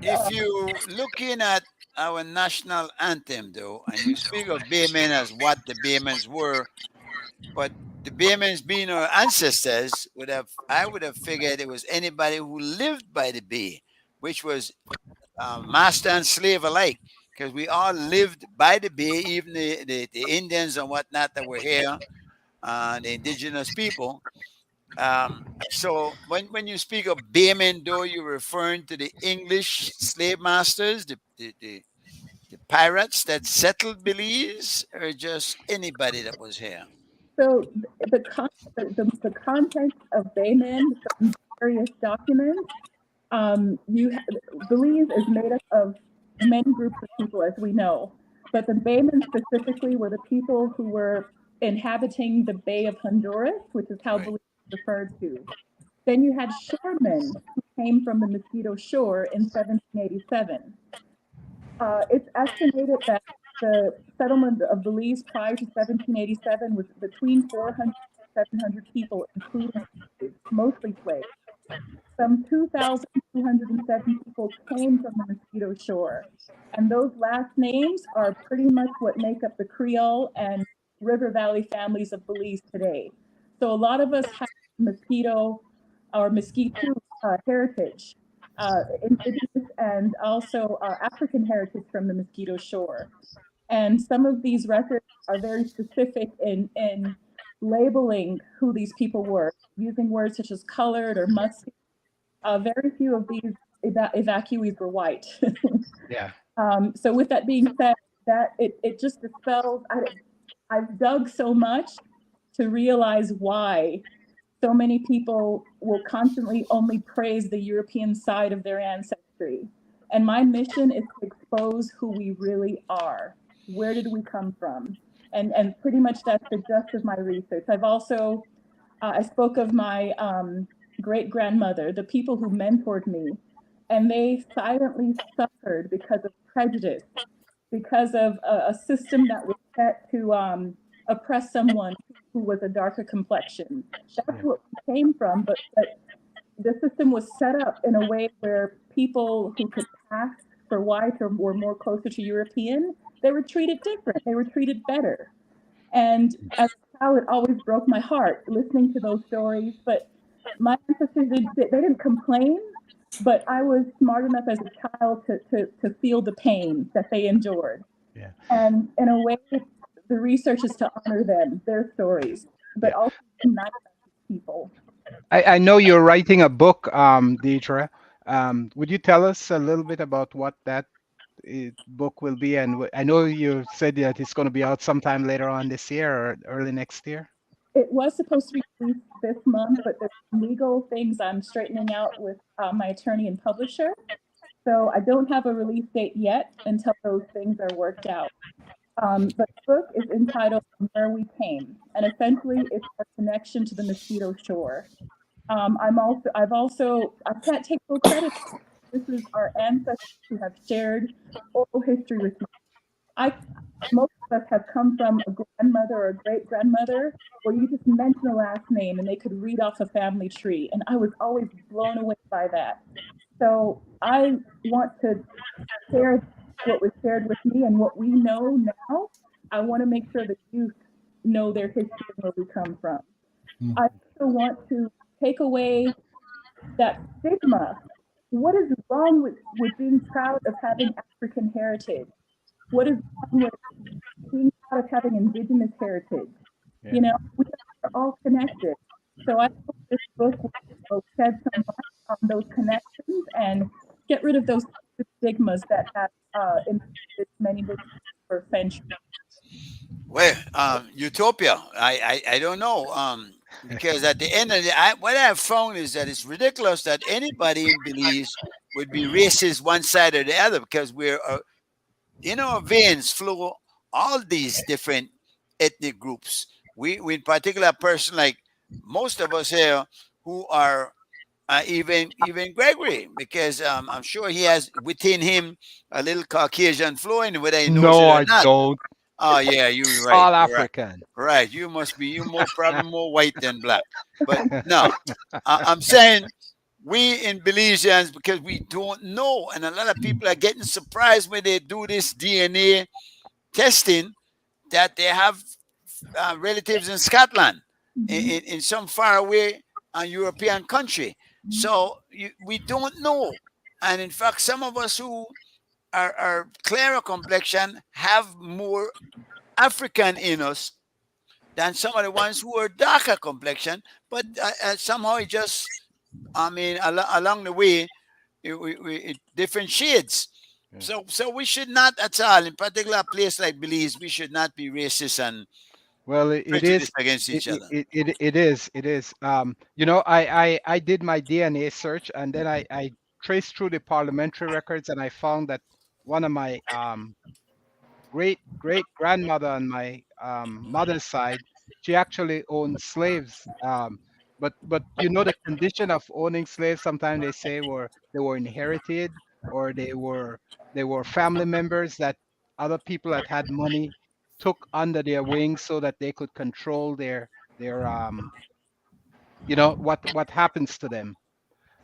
A: if you looking at our national anthem, though, and you speak of Baymen as what the Baymans were, but the Baymans being our ancestors I would have figured it was anybody who lived by the bay, which was master and slave alike, because we all lived by the bay, even the Indians and whatnot that were here, the indigenous people. So when you speak of Baymen, though, you're referring to the English slave masters, the pirates that settled Belize, or just anybody that was here?
C: So the content of Baymen from various documents, Belize is made up of many groups of people, as we know, but the Baymen specifically were the people who were inhabiting the Bay of Honduras, which is how Belize is referred to. Then you had shoremen who came from the Mosquito Shore in 1787. It's estimated that the settlement of Belize prior to 1787 was between 400 and 700 people, including slaves, mostly slaves. Some 2,207 people came from the Mosquito Shore. And those last names are pretty much what make up the Creole and River Valley families of Belize today. So a lot of us have mosquito or Mesquite heritage, indigenous and also African heritage from the Mosquito Shore. And some of these records are very specific in labeling who these people were, using words such as colored or musky. Very few of these evacuees were white.
F: Yeah.
C: So with that being said, that it just dispels, I've dug so much to realize why so many people will constantly only praise the European side of their ancestry. And my mission is to expose who we really are. Where did we come from? And pretty much that's the gist of my research. I've also, I spoke of my great-grandmother, the people who mentored me, and they silently suffered because of prejudice, because of a system that was set to oppress someone who was a darker complexion. That's what we came from, but the system was set up in a way where people who could pass for white or were more closer to European, they were treated different. They were treated better. And as a child, it always broke my heart listening to those stories. But my ancestors, they didn't complain, but I was smart enough as a child to feel the pain that they endured.
F: Yeah.
C: And in a way, the research is to honor them, their stories, but also unite people.
F: I know you're writing a book, Deidre. Would you tell us a little bit about what that book will be? And I know you said that it's going to be out sometime later on this year or early next year.
C: It was supposed to be released this month, but there's legal things I'm straightening out with my attorney and publisher. So I don't have a release date yet until those things are worked out. But the book is entitled Where We Came, and essentially it's a connection to the Mosquito Shore. I can't take full credit. This is our ancestors who have shared oral history with me. Most of us have come from a grandmother or a great grandmother where you just mention a last name and they could read off a family tree. And I was always blown away by that. So I want to share what was shared with me and what we know now. I want to make sure the youth know their history and where we come from. I also want to take away that stigma. What is wrong with being proud of having African heritage? What is wrong with being proud of having indigenous heritage?
F: Yeah.
C: You know, we are all connected. So I hope this book will shed some light on those connections and get rid of those stigmas that have infected many books for centuries.
A: Well, utopia. I don't know. Because at the end of what I have found is that it's ridiculous that anybody in Belize would be racist one side or the other, because we're in our veins flow all these different ethnic groups. We in particular, a person like most of us here who are even Gregory, because I'm sure he has within him a little Caucasian flowing, whether he knows
F: No,
A: it or
F: I
A: not.
F: don't.
A: Oh yeah, you're right.
F: All
A: You're right.
F: African.
A: Right, you must be. You probably more white than black. But no, I'm saying we in Belizeans, because we don't know, and a lot of people are getting surprised when they do this DNA testing that they have relatives in Scotland, in some faraway European country. So we don't know, and in fact, some of us who are clearer complexion have more African in us than some of the ones who are darker complexion, but somehow it just, I mean, along the way, different shades.
F: Yeah.
A: So we should not at all, in particular a place like Belize, we should not be racist and
F: Well, it is.
A: prejudiced against each other.
F: It is. It is. You know, I did my DNA search, and then I traced through the parliamentary records, and I found that one of my great grandmother on my mother's side, she actually owned slaves. But you know, the condition of owning slaves, sometimes they say they were inherited, or they were family members that other people that had money took under their wings so that they could control their what happens to them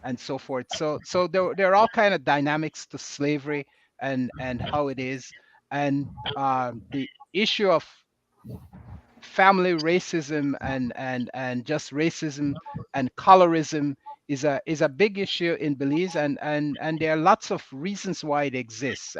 F: and so forth. So there are all kind of dynamics to slavery and how it is, and the issue of family racism and just racism and colorism is a big issue in Belize, and there are lots of reasons why it exists.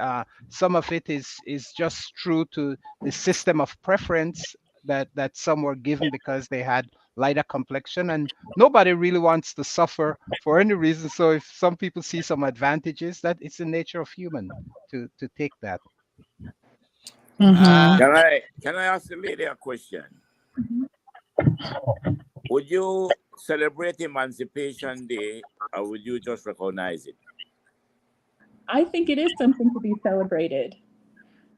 F: Some of it is just true to the system of preference that some were given because they had lighter complexion, and nobody really wants to suffer for any reason. So if some people see some advantages, that it's the nature of human to take that.
H: Can I ask the lady a question? Would you celebrate Emancipation Day, or would you just recognize it?
C: I think it is something to be celebrated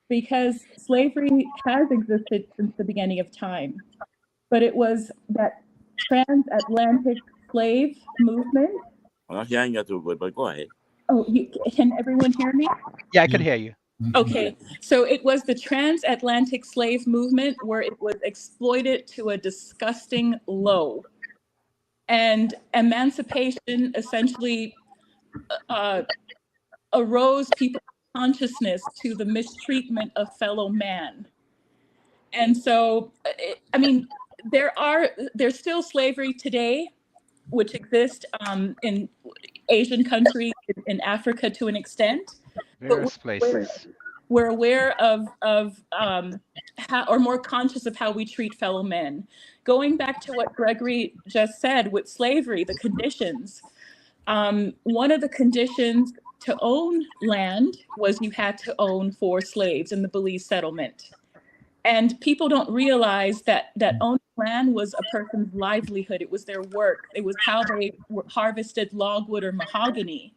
C: because slavery has existed since the beginning of time. But it was that transatlantic slave movement.
H: I'm not hearing you too good, but go ahead.
C: Oh, can everyone hear me?
F: Yeah, I can hear you.
C: Okay, so it was the transatlantic slave movement where it was exploited to a disgusting low. And emancipation essentially arose people's consciousness to the mistreatment of fellow man. And so, I mean, there's still slavery today, which exists in Asian countries, in Africa to an extent.
F: Various places.
C: We're aware of how, or more conscious of how we treat fellow men. Going back to what Gregory just said with slavery, the conditions, one of the conditions to own land was you had to own 4 slaves in the Belize settlement. And people don't realize that owning land was a person's livelihood. It was their work. It was how they harvested logwood or mahogany.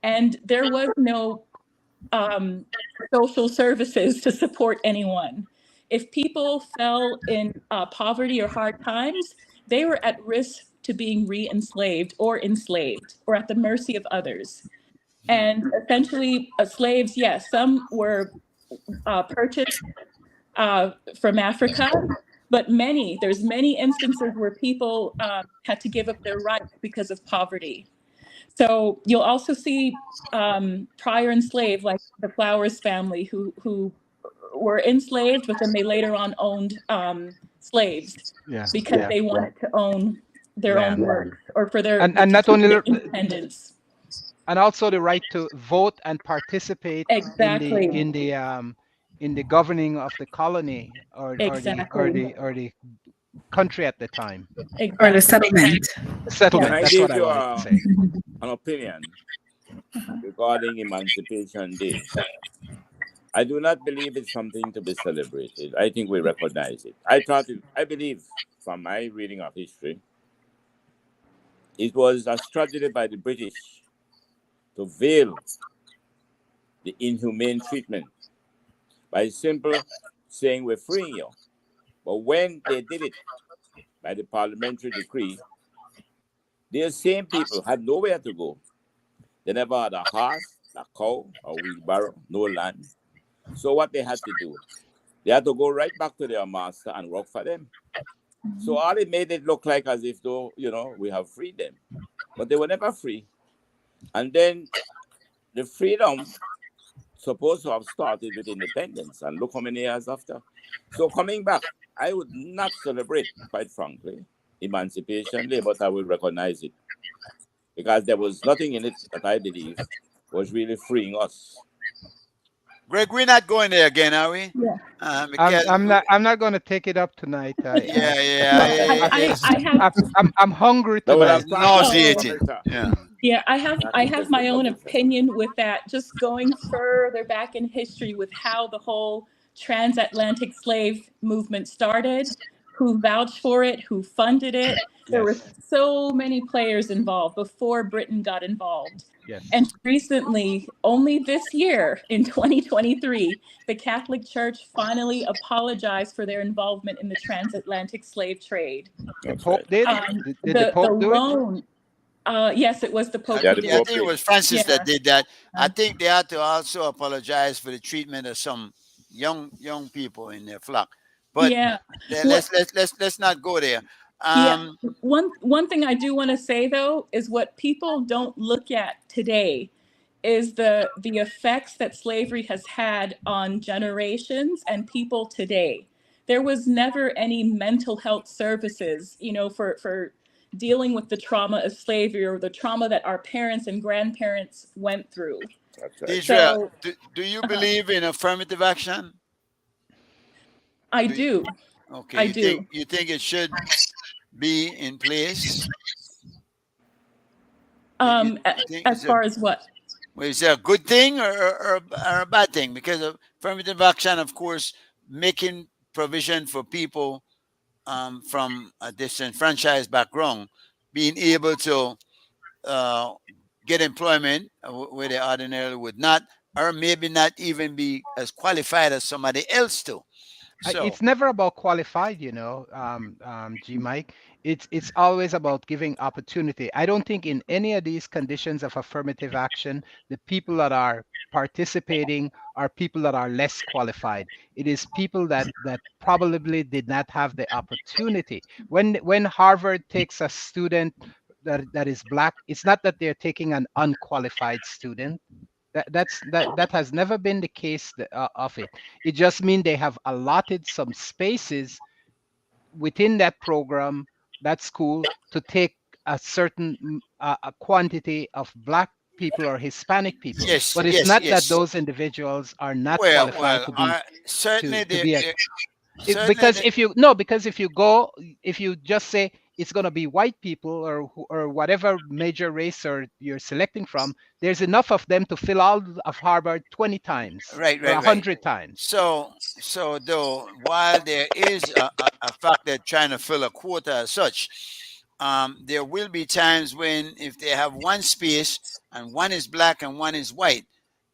C: And there was no social services to support anyone. If people fell in poverty or hard times, they were at risk to being re-enslaved or enslaved or at the mercy of others. And essentially, slaves, yes, some were purchased from Africa, but there's many instances where people had to give up their rights because of poverty. So you'll also see prior enslaved, like the Flowers family, who were enslaved, but then they later on owned slaves because they wanted to own their own work or for their
F: and not only
C: independence.
F: And also the right to vote and participate in the governing of the colony or the country at the time.
D: Or the settlement.
F: Settlement.
H: I
F: That's
H: give
F: what I
H: you
F: wanted to say.
H: an opinion regarding Emancipation Day. I do not believe it's something to be celebrated. I think we recognize it. I believe, from my reading of history, it was a strategy by the British to veil the inhumane treatment by simply saying we're freeing you. But when they did it by the parliamentary decree, these same people had nowhere to go. They never had a horse, a cow, a wheelbarrow, no land. So what they had to do, they had to go right back to their master and work for them. So all it made it look like as if though, we have freed them. But they were never free. And then the freedom supposed to have started with independence, and look how many years after. So coming back, I would not celebrate, quite frankly, Emancipation Day, but I will recognize it. Because there was nothing in it that I believe was really freeing us.
A: Greg, we're not going there again, are we?
C: Yeah.
F: I'm not going to take it up tonight.
A: I'm
F: hungry tonight.
A: Nauseating.
C: Yeah, I have my own opinion with that. Just going further back in history with how the whole transatlantic slave movement started, who vouched for it, who funded it. There were so many players involved before Britain got involved.
F: Yes.
C: And recently, only this year, in 2023, the Catholic Church finally apologized for their involvement in the transatlantic slave trade.
F: The Pope did? Did the Pope do it?
C: Yes, it was the Pope.
H: Yeah,
C: who
H: the
C: did
A: I
C: it.
A: think it was Francis that
C: Yeah.
A: did that. I think they had to also apologize for the treatment of some young people in their flock. But
C: Yeah.
A: let's not go there.
C: Yeah. One thing I do want to say though is what people don't look at today is the effects that slavery has had on generations and people today. There was never any mental health services, for dealing with the trauma of slavery or the trauma that our parents and grandparents went through.
H: That's right.
A: Israel,
C: So
A: do you believe in affirmative action?
C: I do.
A: Okay,
C: I do.
A: you think it should be in place? You think
C: As far as what?
A: well, is it a good thing or a bad thing? Because of affirmative action, of course, making provision for people from a disenfranchised background being able to get employment where they ordinarily would not, or maybe not even be as qualified as somebody else to. So
F: It's never about qualified, G Mike. It's always about giving opportunity. I don't think in any of these conditions of affirmative action, the people that are participating are people that are less qualified. It is people that probably did not have the opportunity. When Harvard takes a student that is black, it's not that they're taking an unqualified student. That has never been the case of it. It just means they have allotted some spaces within that program, that school, to take a certain a quantity of black people or Hispanic people.
A: yes,
F: But it's
A: yes,
F: not that
A: yes.
F: those individuals are not
A: Well,
F: qualified to be
A: certainly
F: to be a
A: certainly
F: because
A: they-
F: if you just say it's going to be white people or whatever major race or you're selecting from, there's enough of them to fill all of Harvard 20 times
A: right,
F: or
A: right,
F: 100 times.
A: So though, while there is a fact that trying to fill a quota as such, there will be times when if they have one space and one is black and one is white,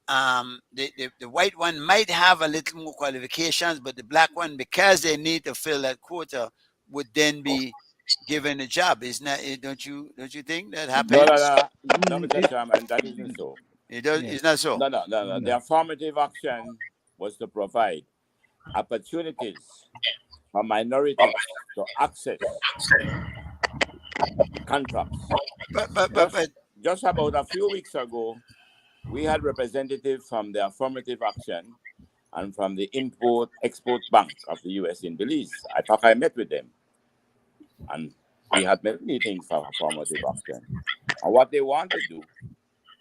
A: the white one might have a little more qualifications, but the black one, because they need to fill that quota, would then be given a job. Isn't that? Don't you think that happens?
H: No, Mr. Chairman, that isn't so.
A: It does.
F: Yeah.
A: It's not so.
H: No. The affirmative action was to provide opportunities for minorities to access contracts.
A: But
H: Just about a few weeks ago, we had representatives from the affirmative action and from the Import-Export Bank of the U.S. in Belize. I thought I met with them. And we had many meetings for affirmative action. And what they want to do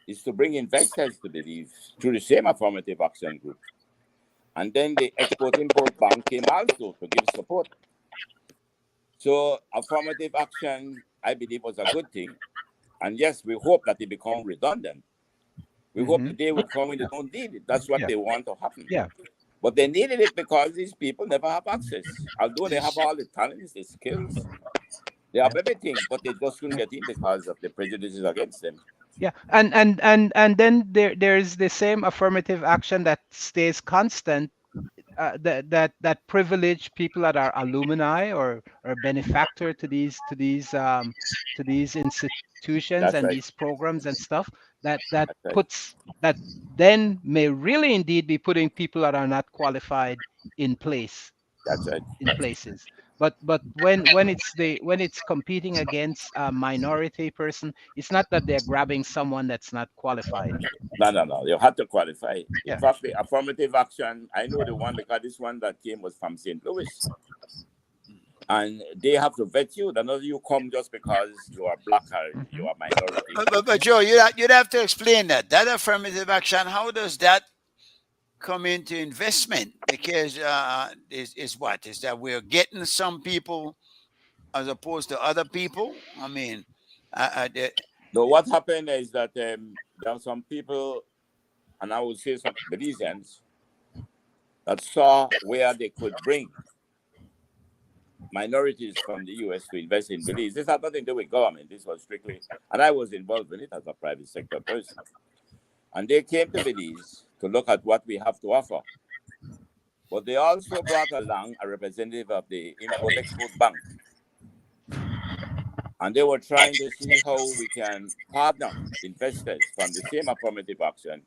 H: is to bring investors to Belize through the same affirmative action group. And then the Export-Import Bank came also to give support. So affirmative action, I believe, was a good thing. And yes, we hope that it become redundant. We hope the day will come when they don't need it. That's what they want to happen.
F: Yeah.
H: But they needed it because these people never have access. Although they have all the talents, the skills, they have everything, but they just couldn't get in because of the prejudices against them.
F: Yeah, and then there's the same affirmative action that stays constant, that privilege people that are alumni or benefactor to these institutions
H: That's
F: and
H: right.
F: these programs and stuff that
H: That's right.
F: puts that then may really indeed be putting people that are not qualified in place.
H: That's right.
F: In places. But when it's competing against a minority person, it's not that they're grabbing someone that's not qualified.
H: No. You have to qualify.
F: Yeah.
H: In fact, the affirmative action, I know the one because this one that came was from St. Louis. And they have to vet you. None of you come just because you are black or you are minority.
A: But Joe, you'd have to explain that affirmative action. How does that come into investment? Because is that we're getting some people as opposed to other people? I mean,
H: No, what happened is that there are some people, and I would say some Belizeans, that saw where they could bring minorities from the U.S. to invest in Belize. This had nothing to do with government. This was strictly, and I was involved in it as a private sector person. And they came to Belize to look at what we have to offer. But they also brought along a representative of the Import-Export Bank. And they were trying to see how we can partner investors from the same affirmative action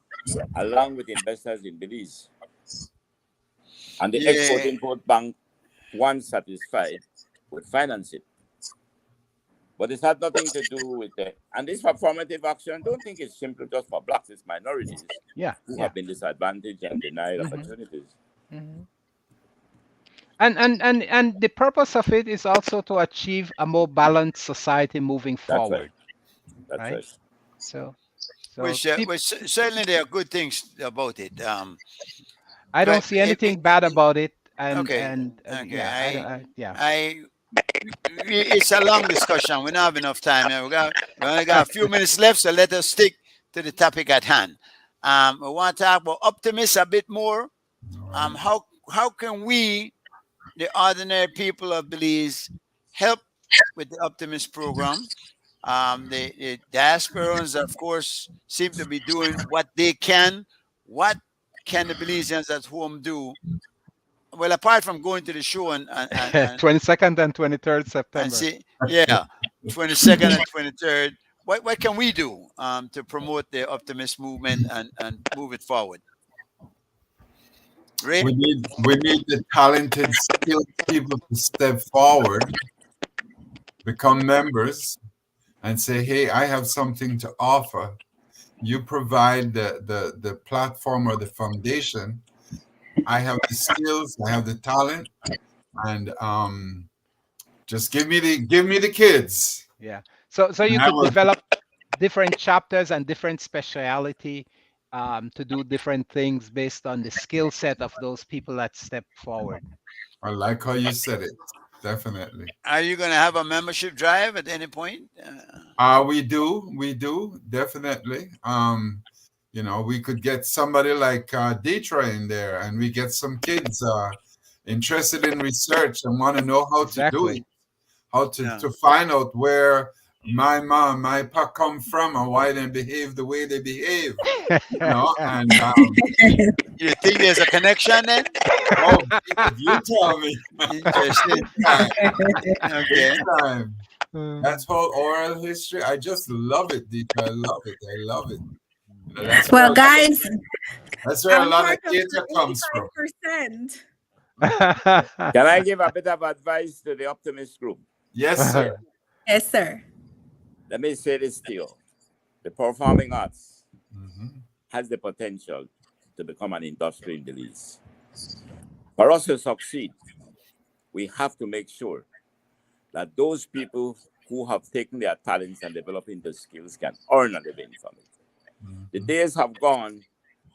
H: along with investors in Belize. And the
A: Yeah.
H: Export-Import Bank, once satisfied, would finance it. But it had nothing to do with the, and this affirmative action, don't think it's simple just for blacks, it's minorities who have been disadvantaged and denied opportunities.
F: And the purpose of it is also to achieve a more balanced society moving forward.
H: That's right.
F: So
A: Which certainly there are good things about it.
F: I don't see anything bad about it.
A: It's a long discussion. We don't have enough time. We only got a few minutes left, so let us stick to the topic at hand. We want to talk about Optimus a bit more. How can we, the ordinary people of Belize, help with the Optimus program? The diasporans, of course, seem to be doing what they can. What can the Belizeans at home do? Well, apart from going to the show and
F: 22nd and 23rd September.
A: And see, 22nd and 23rd. What can we do to promote the Optimist movement and move it forward? Ray?
B: We need the talented, skilled people to step forward, become members, and say, "Hey, I have something to offer. You provide the platform or the foundation. I have the skills, I have the talent, and just give me the kids."
F: Yeah. So you could develop different chapters and different speciality to do different things based on the skill set of those people that step forward.
B: I like how you said it. Definitely.
A: Are you going to have a membership drive at any point?
B: We do, definitely. We could get somebody like Deetra in there, and we get some kids interested in research and want to know how to do it, how to find out where my mom, my pa come from and why they behave the way they behave. And
A: you think there's a connection then?
B: Oh, you tell me.
A: Interesting. Okay.
B: That's whole oral history. I just love it, Deetra. I love it.
D: Well, guys,
B: that's where a lot of data comes from.
H: Can I give a bit of advice to the Optimist group?
B: Yes, sir.
D: Yes, sir.
H: Let me say this to you. The performing arts has the potential to become an industry in Belize. For us to succeed, we have to make sure that those people who have taken their talents and developing the skills can earn a living from it. The days have gone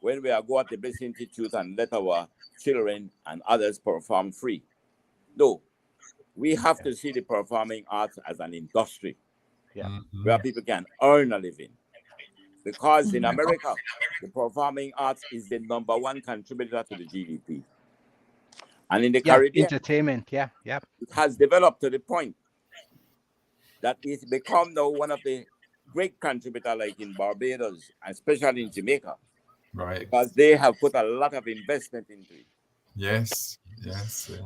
H: when we are go at the Bliss Institute and let our children and others perform free. No, we have to see the performing arts as an industry where people can earn a living. Because in America, the performing arts is the #1 contributor to the GDP. And in the Caribbean,
F: entertainment, it
H: has developed to the point that it's become now one of the great contributors, like in Barbados, and especially in Jamaica.
B: Right.
H: Because they have put a lot of investment into it.
B: Yes.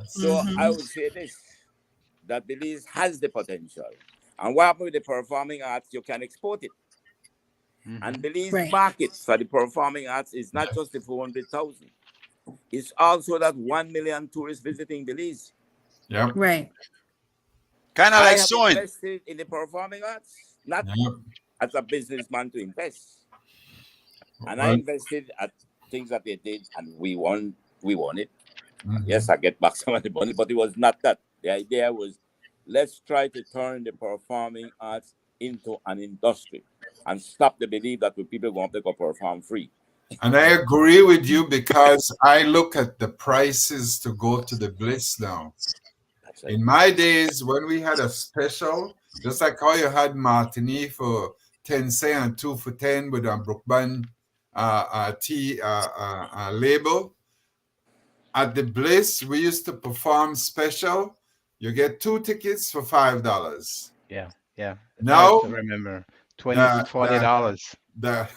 H: So I would say this, that Belize has the potential. And what happens with the performing arts, you can export it. And Belize market for the performing arts is not just the 400,000. It's also that 1 million tourists visiting Belize.
B: Yep.
D: Right.
A: Kind of like sewing.
H: I invested in the performing arts, not as a businessman to invest. And I invested at things that they did, and we won it. Yes, I get back some of the money, but it was not that. The idea was, let's try to turn the performing arts into an industry and stop the belief that people want to go perform free.
B: And I agree with you, because I look at the prices to go to the Bliss now. Right. In my days, when we had a special, just like how you had Martini for 10 cents and 2 for 10 with a Brookban tea label, at the Bliss, we used to perform special. You get 2 tickets for $5.
F: Yeah.
B: Now,
F: I remember $20 to $40.
B: That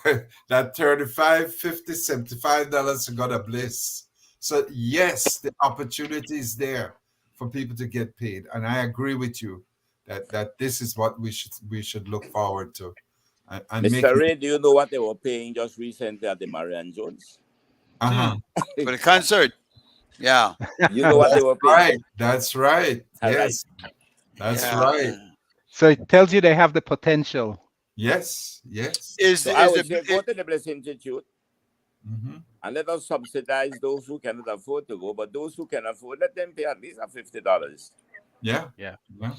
B: $35, $50, $75 got a Bliss. So yes, the opportunity is there for people to get paid, and I agree with you. that this is what we should look forward to. And
H: Mr. Ray, do you know what they were paying just recently at the Marianne Jones?
A: For the concert. Yeah.
H: You know what they were paying?
B: Right. That's right.
H: All
B: Yes. That's
A: Yeah.
B: right.
F: So it tells you they have the potential.
B: Yes. Yes.
H: So I would say go to the Bliss Institute
B: Mm-hmm.
H: and let us subsidize those who cannot afford to go, but those who can afford, let them pay at least $50.
B: Yeah.
F: Yeah.
B: Yeah.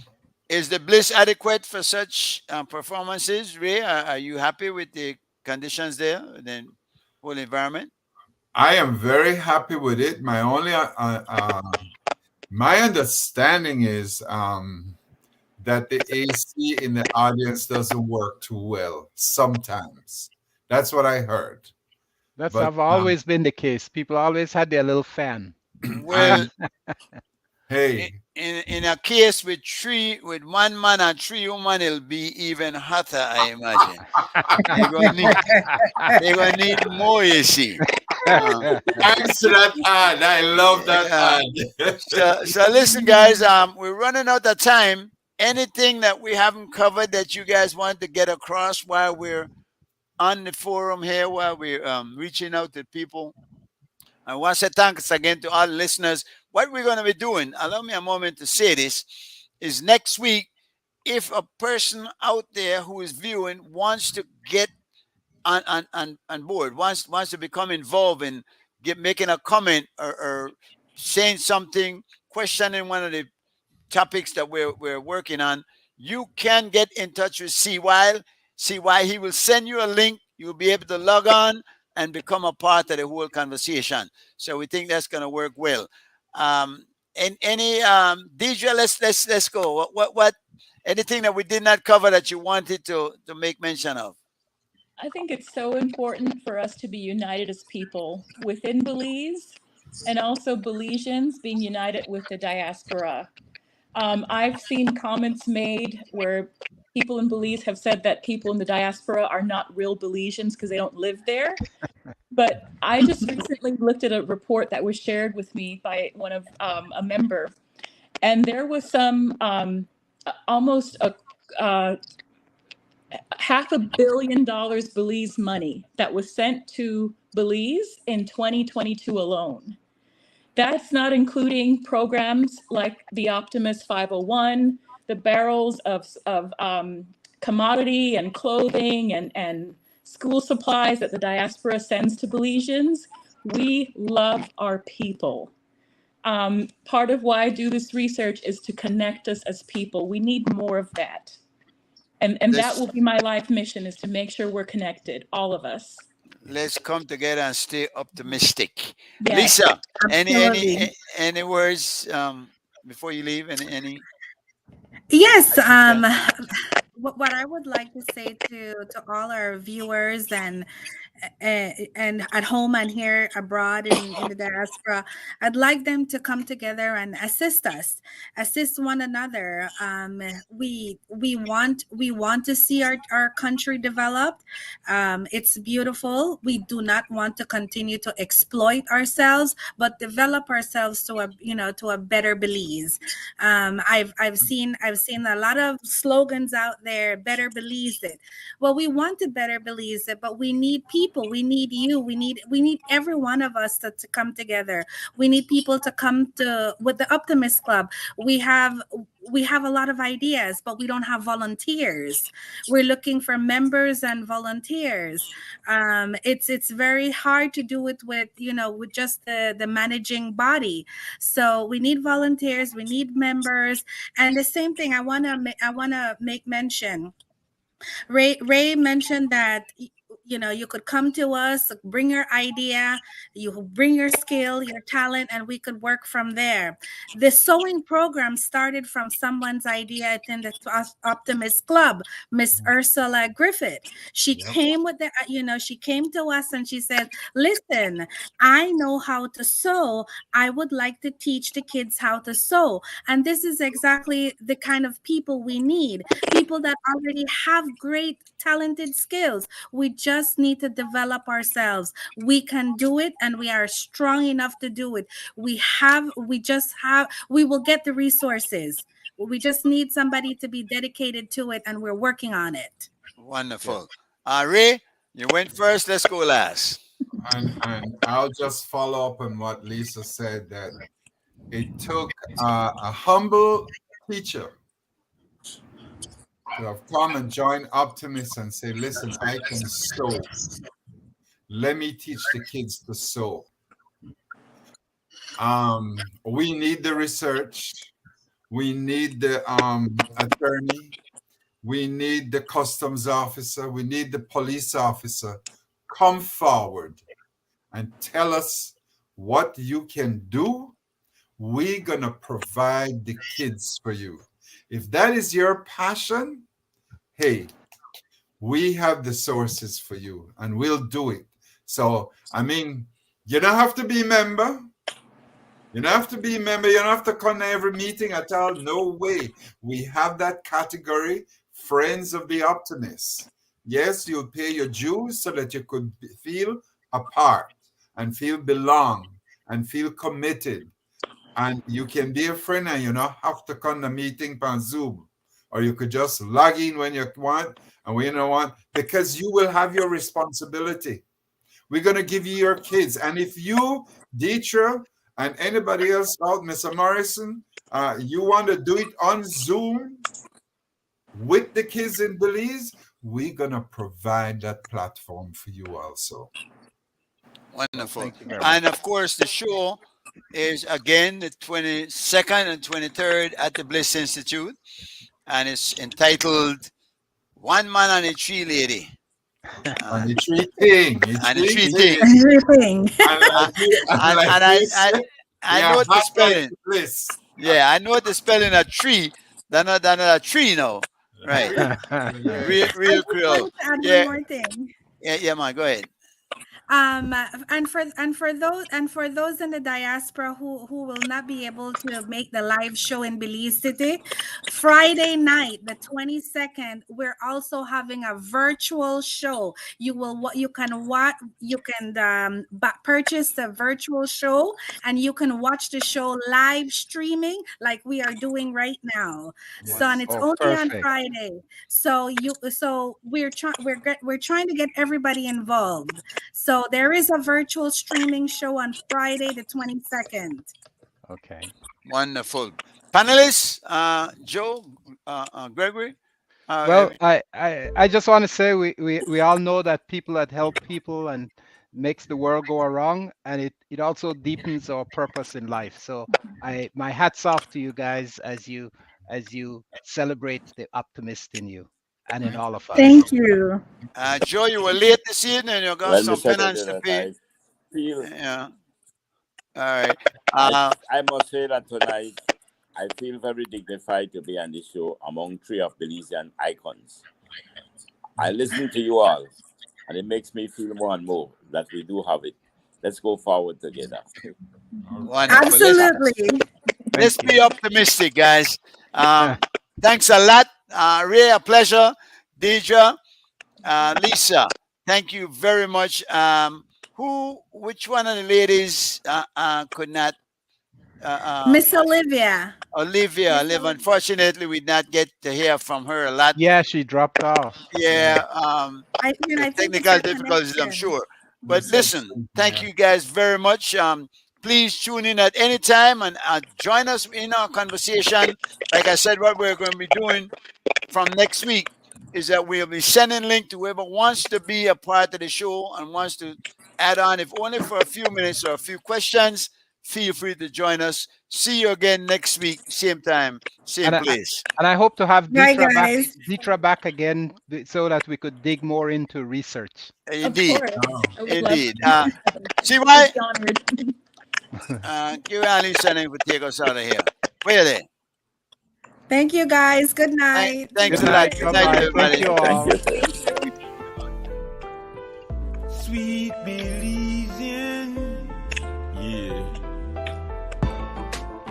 A: Is the Bliss adequate for such performances, Ray? Are you happy with the conditions there, the whole environment?
B: I am very happy with it. My only my understanding is that the AC in the audience doesn't work too well sometimes. That's what I heard.
F: That's
B: But,
F: have always been the case. People always had their little fan.
A: Well,
B: Hey,
A: in a case with one man and 3 women, it'll be even hotter, I imagine. They're gonna need more, you see.
B: thanks to that ad. I love that ad.
A: So listen, guys, we're running out of time. Anything that we haven't covered that you guys want to get across while we're on the forum here, while we're reaching out to people? I want to say thanks again to all listeners. What we're going to be doing, allow me a moment to say this, is next week, if a person out there who is viewing wants to get on board, wants to become involved in making a comment or saying something, questioning one of the topics that we're working on, you can get in touch with CY. CY, he will send you a link. You'll be able to log on and become a part of the whole conversation. So we think that's going to work well. And any Deidre, let's go. What anything that we did not cover that you wanted to make mention of?
C: I think it's so important for us to be united as people within Belize, and also Belizeans being united with the diaspora. I've seen comments made where people in Belize have said that people in the diaspora are not real Belizeans because they don't live there. But I just recently looked at a report that was shared with me by one of a member, and there was some almost a $500 million Belize money that was sent to Belize in 2022 alone. That's not including programs like the Optimus 501, the barrels of commodity and clothing and school supplies that the diaspora sends to Belizeans. We love our people. Part of why I do this research is to connect us as people. We need more of that. And that will be my life mission, is to make sure we're connected, all of us.
A: Let's come together and stay optimistic.
C: Yes,
A: Lisa,
D: absolutely.
A: any words before you leave? Any?
D: Yes. What I would like to say to all our viewers and at home and here abroad in the diaspora, I'd like them to come together and assist one another. We want to see our country developed. It's beautiful. We do not want to continue to exploit ourselves, but develop ourselves to a better Belize. I've seen a lot of slogans out there, better Belize it. Well, we want to better Belize it, but we need people. We need you. We need every one of us to come together. We need people to come with the Optimist Club. We have a lot of ideas, but we don't have volunteers. We're looking for members and volunteers. It's very hard to do it with just the managing body. So we need volunteers. We need members. And the same thing, I wanna make mention. Ray mentioned that you could come to us, bring your idea, you bring your skill, your talent, and we could work from there. The sewing program started from someone's idea in the Optimist Club, Miss Ursula Griffith. She came with she came to us and she said, listen, I know how to sew. I would like to teach the kids how to sew. And this is exactly the kind of people we need. People that already have great talented skills. We just need to develop ourselves. We can do it, and we are strong enough to do it. We will get the resources. we just need somebody to be dedicated to it, and we're working on it.
A: Wonderful. Ray, you went first. Let's go last.
B: And I'll just follow up on what Lisa said, that it took a humble teacher to have come and join Optimist and say, listen, I can sew. Let me teach the kids to sew. We need the research. We need the attorney. We need the customs officer. We need the police officer. Come forward and tell us what you can do. We're going to provide the kids for you. If that is your passion, hey, we have the sources for you and we'll do it. So, I mean, you don't have to be a member. You don't have to be a member. You don't have to come to every meeting at all. No way. We have that category, Friends of the Optimists. Yes, you'll pay your dues so that you could feel a part and feel belong and feel committed. And you can be a friend and you don't have to come to meeting on Zoom. Or you could just log in when you want and when you don't want, because you will have your responsibility. We're going to give you your kids. And if you, Deetra, and anybody else out, Mr. Morrison, you want to do it on Zoom with the kids in Belize, we're going to provide that platform for you also.
A: Wonderful. And of course, the show is again the 22nd and 23rd at the Bliss Institute. And it's entitled One Man and a Tree Lady.
B: And the tree thing.
A: And the tree thing. I know the spelling. Yeah, I know the spelling of tree. Than a tree now. Right. real Creole. Yeah.
D: One more thing.
A: Yeah, man, go ahead.
D: And for those in the diaspora who will not be able to make the live show in Belize City, Friday night, the 22nd, we're also having a virtual show. You can purchase the virtual show and you can watch the show live streaming like we are doing right now. Yes. So, and it's only perfect. On Friday. So we're trying to get everybody involved. So there is a virtual streaming show on Friday, the 22nd.
F: Okay.
A: Wonderful. Panelists, Joe, Gregory?
F: Well, I just want to say we all know that people that help people and makes the world go around, and it also deepens our purpose in life. So my hat's off to you guys as you celebrate the optimist in you and in all of us.
D: Thank you.
A: Joe, you were late this evening and you got some penance to pay. Yeah. All right.
H: I must say that tonight I feel very dignified to be on this show among three of Belizean icons. I listen to you all, and it makes me feel more and more that we do have it. Let's go forward together.
A: Wonderful.
D: Absolutely.
A: Let's be optimistic, guys. Thanks a lot. Ray, a pleasure. Deidre, Lisa, thank you very much. Which one of the ladies could not?
D: Miss Olivia.
A: Olivia. Unfortunately, we did not get to hear from her a lot.
F: Yeah, she dropped off.
A: Yeah.
D: I think
A: technical difficulties, I'm sure. But listen, thank you guys very much. Please tune in at any time and join us in our conversation. Like I said, what we're going to be doing from next week is that we'll be sending link to whoever wants to be a part of the show and wants to add on, if only for a few minutes or a few questions. Feel free to join us. See you again next week, same time, same place.
F: And I hope to have Deetra back again so that we could dig more into research.
A: Indeed. Indeed. See why? Give Lisa name to take us out of here. Where are they?
D: Thank you, guys. Good night.
A: Thanks a lot. Good night, everybody.
F: Thank you all.
I: Sweet Belizean. Yeah.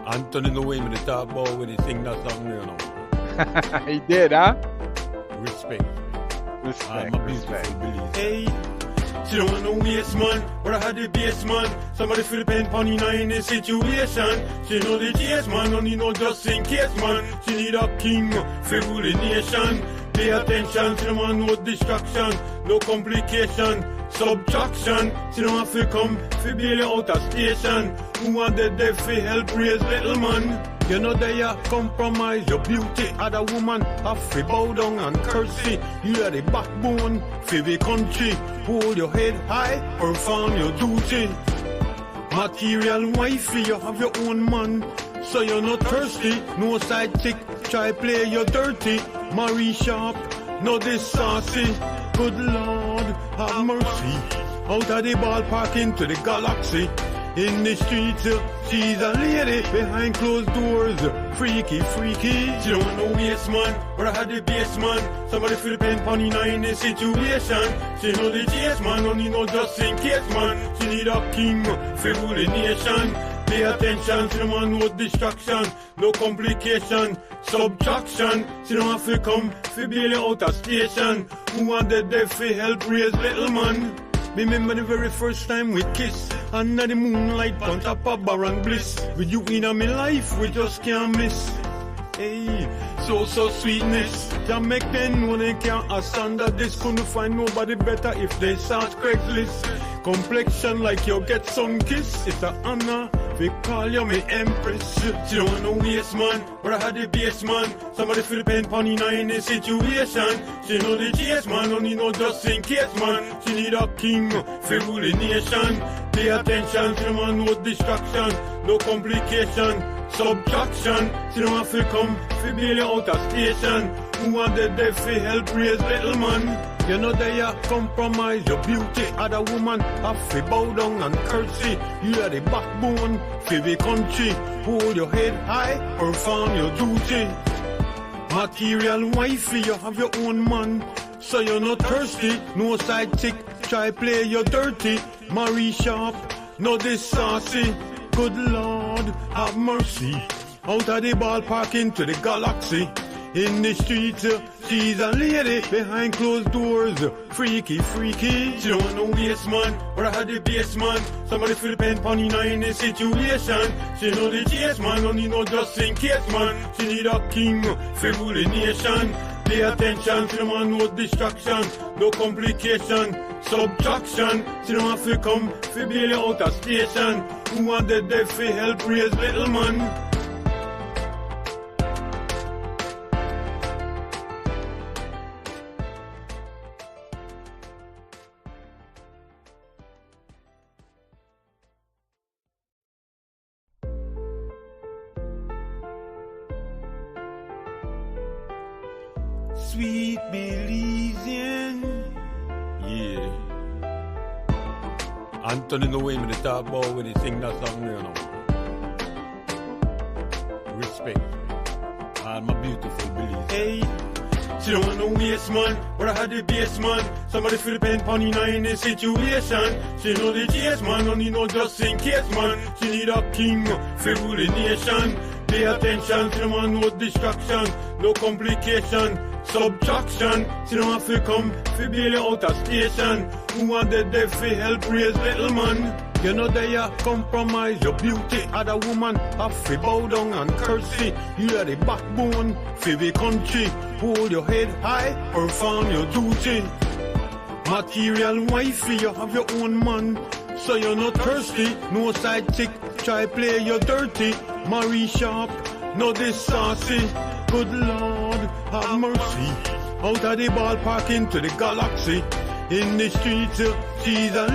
I: Anthony know him in the top ball when he sing that song, you know.
F: He did, huh?
I: Respect.
F: Respect.
I: I'm a beautiful Belizean. Hey. She don't want no waste man, but I had the base man. Somebody feel the pain pony now in this situation. She know the chase man, only know just in case man. She need a king for rule the nation. Pay attention, she don't want no distraction, no complication, subtraction. She don't have to come for bail you out of station. Who wanted there for help raise little man? You know they compromise your beauty. Other woman have to bow down and curse it. You are the backbone for the country. Hold your head high, perform your duty. Material wifey, you have your own man, so you're not thirsty. No side chick, try play you dirty. Marry sharp, no this saucy. Good Lord, have mercy. Out of the ballpark into the galaxy. In the streets, she's a lady behind closed doors. Freaky, freaky. She don't want no waste man, but I had the base man. Somebody feel the pain pony now in this situation. She know the chase man, only know just in case man. She need a king for rule the nation. Pay attention, she don't want no distraction, no complication, subtraction. She don't have to come for bail you out of station. Who wanted there for help raise little man? Remember the very first time we kissed under the moonlight on top of Barang Bliss. With you in my life, we just can't miss. Hey, so sweetness. Jamaican when they can't asunder this. Couldn't find nobody better if they search Craigslist. Complexion like you get sun kiss. It's an honor. We call you me empress. She don't want no waste man, but I had the base man. Somebody feel the pain pony now in this situation. She know the chase man, only know just in case man. She need a king for rule the nation. Pay attention, she don't want no distraction, no complication, subtraction. She don't have to come for bail you out of station. Who wanted there for help raise little man? You know they compromise your beauty. Other woman have to bow down and curtsy. You are the backbone for the country. Hold your head high, perform your duty. Material wifey, you have your own man, so you're not thirsty. No side chick, try play you dirty. Marry sharp, no this saucy. Good Lord, have mercy. Out of the ballpark into the galaxy. In the streets, she's a lady behind closed doors. Freaky, freaky. She don't want no waste man, but I had the base man. Somebody feel the pain pony now in this situation. She know the chase man, only know just in case man. She need a king for rule the nation. Pay attention, she don't want no distraction, no complication, subtraction. She don't have to come for bail you out of station. Who wanted there for help raise little man? Sweet Belizean. Yeah. Anthony know him to talk about when he sing that song, you know. Respect. All my beautiful Belize. Hey. She don't want no waste man, but I had the base man. Somebody feel the pain pony now in this situation. She know the chase man, only know just in case man. She need a king for rule the nation. Pay attention, she don't want no distraction, no complication, subtraction. She don't have to come for bail you out of station. Who wanted there for help raise little man? You know they compromise your beauty. Other woman have to bow down and curtsy. You are the backbone for the country. Hold your head high, perform your duty. Material wifey, you have your own man, so you're not thirsty. No side chick, try play you dirty. Marry sharp, no this saucy. Good Lord, have mercy. Out of the ballpark into the galaxy. In the streets, she's a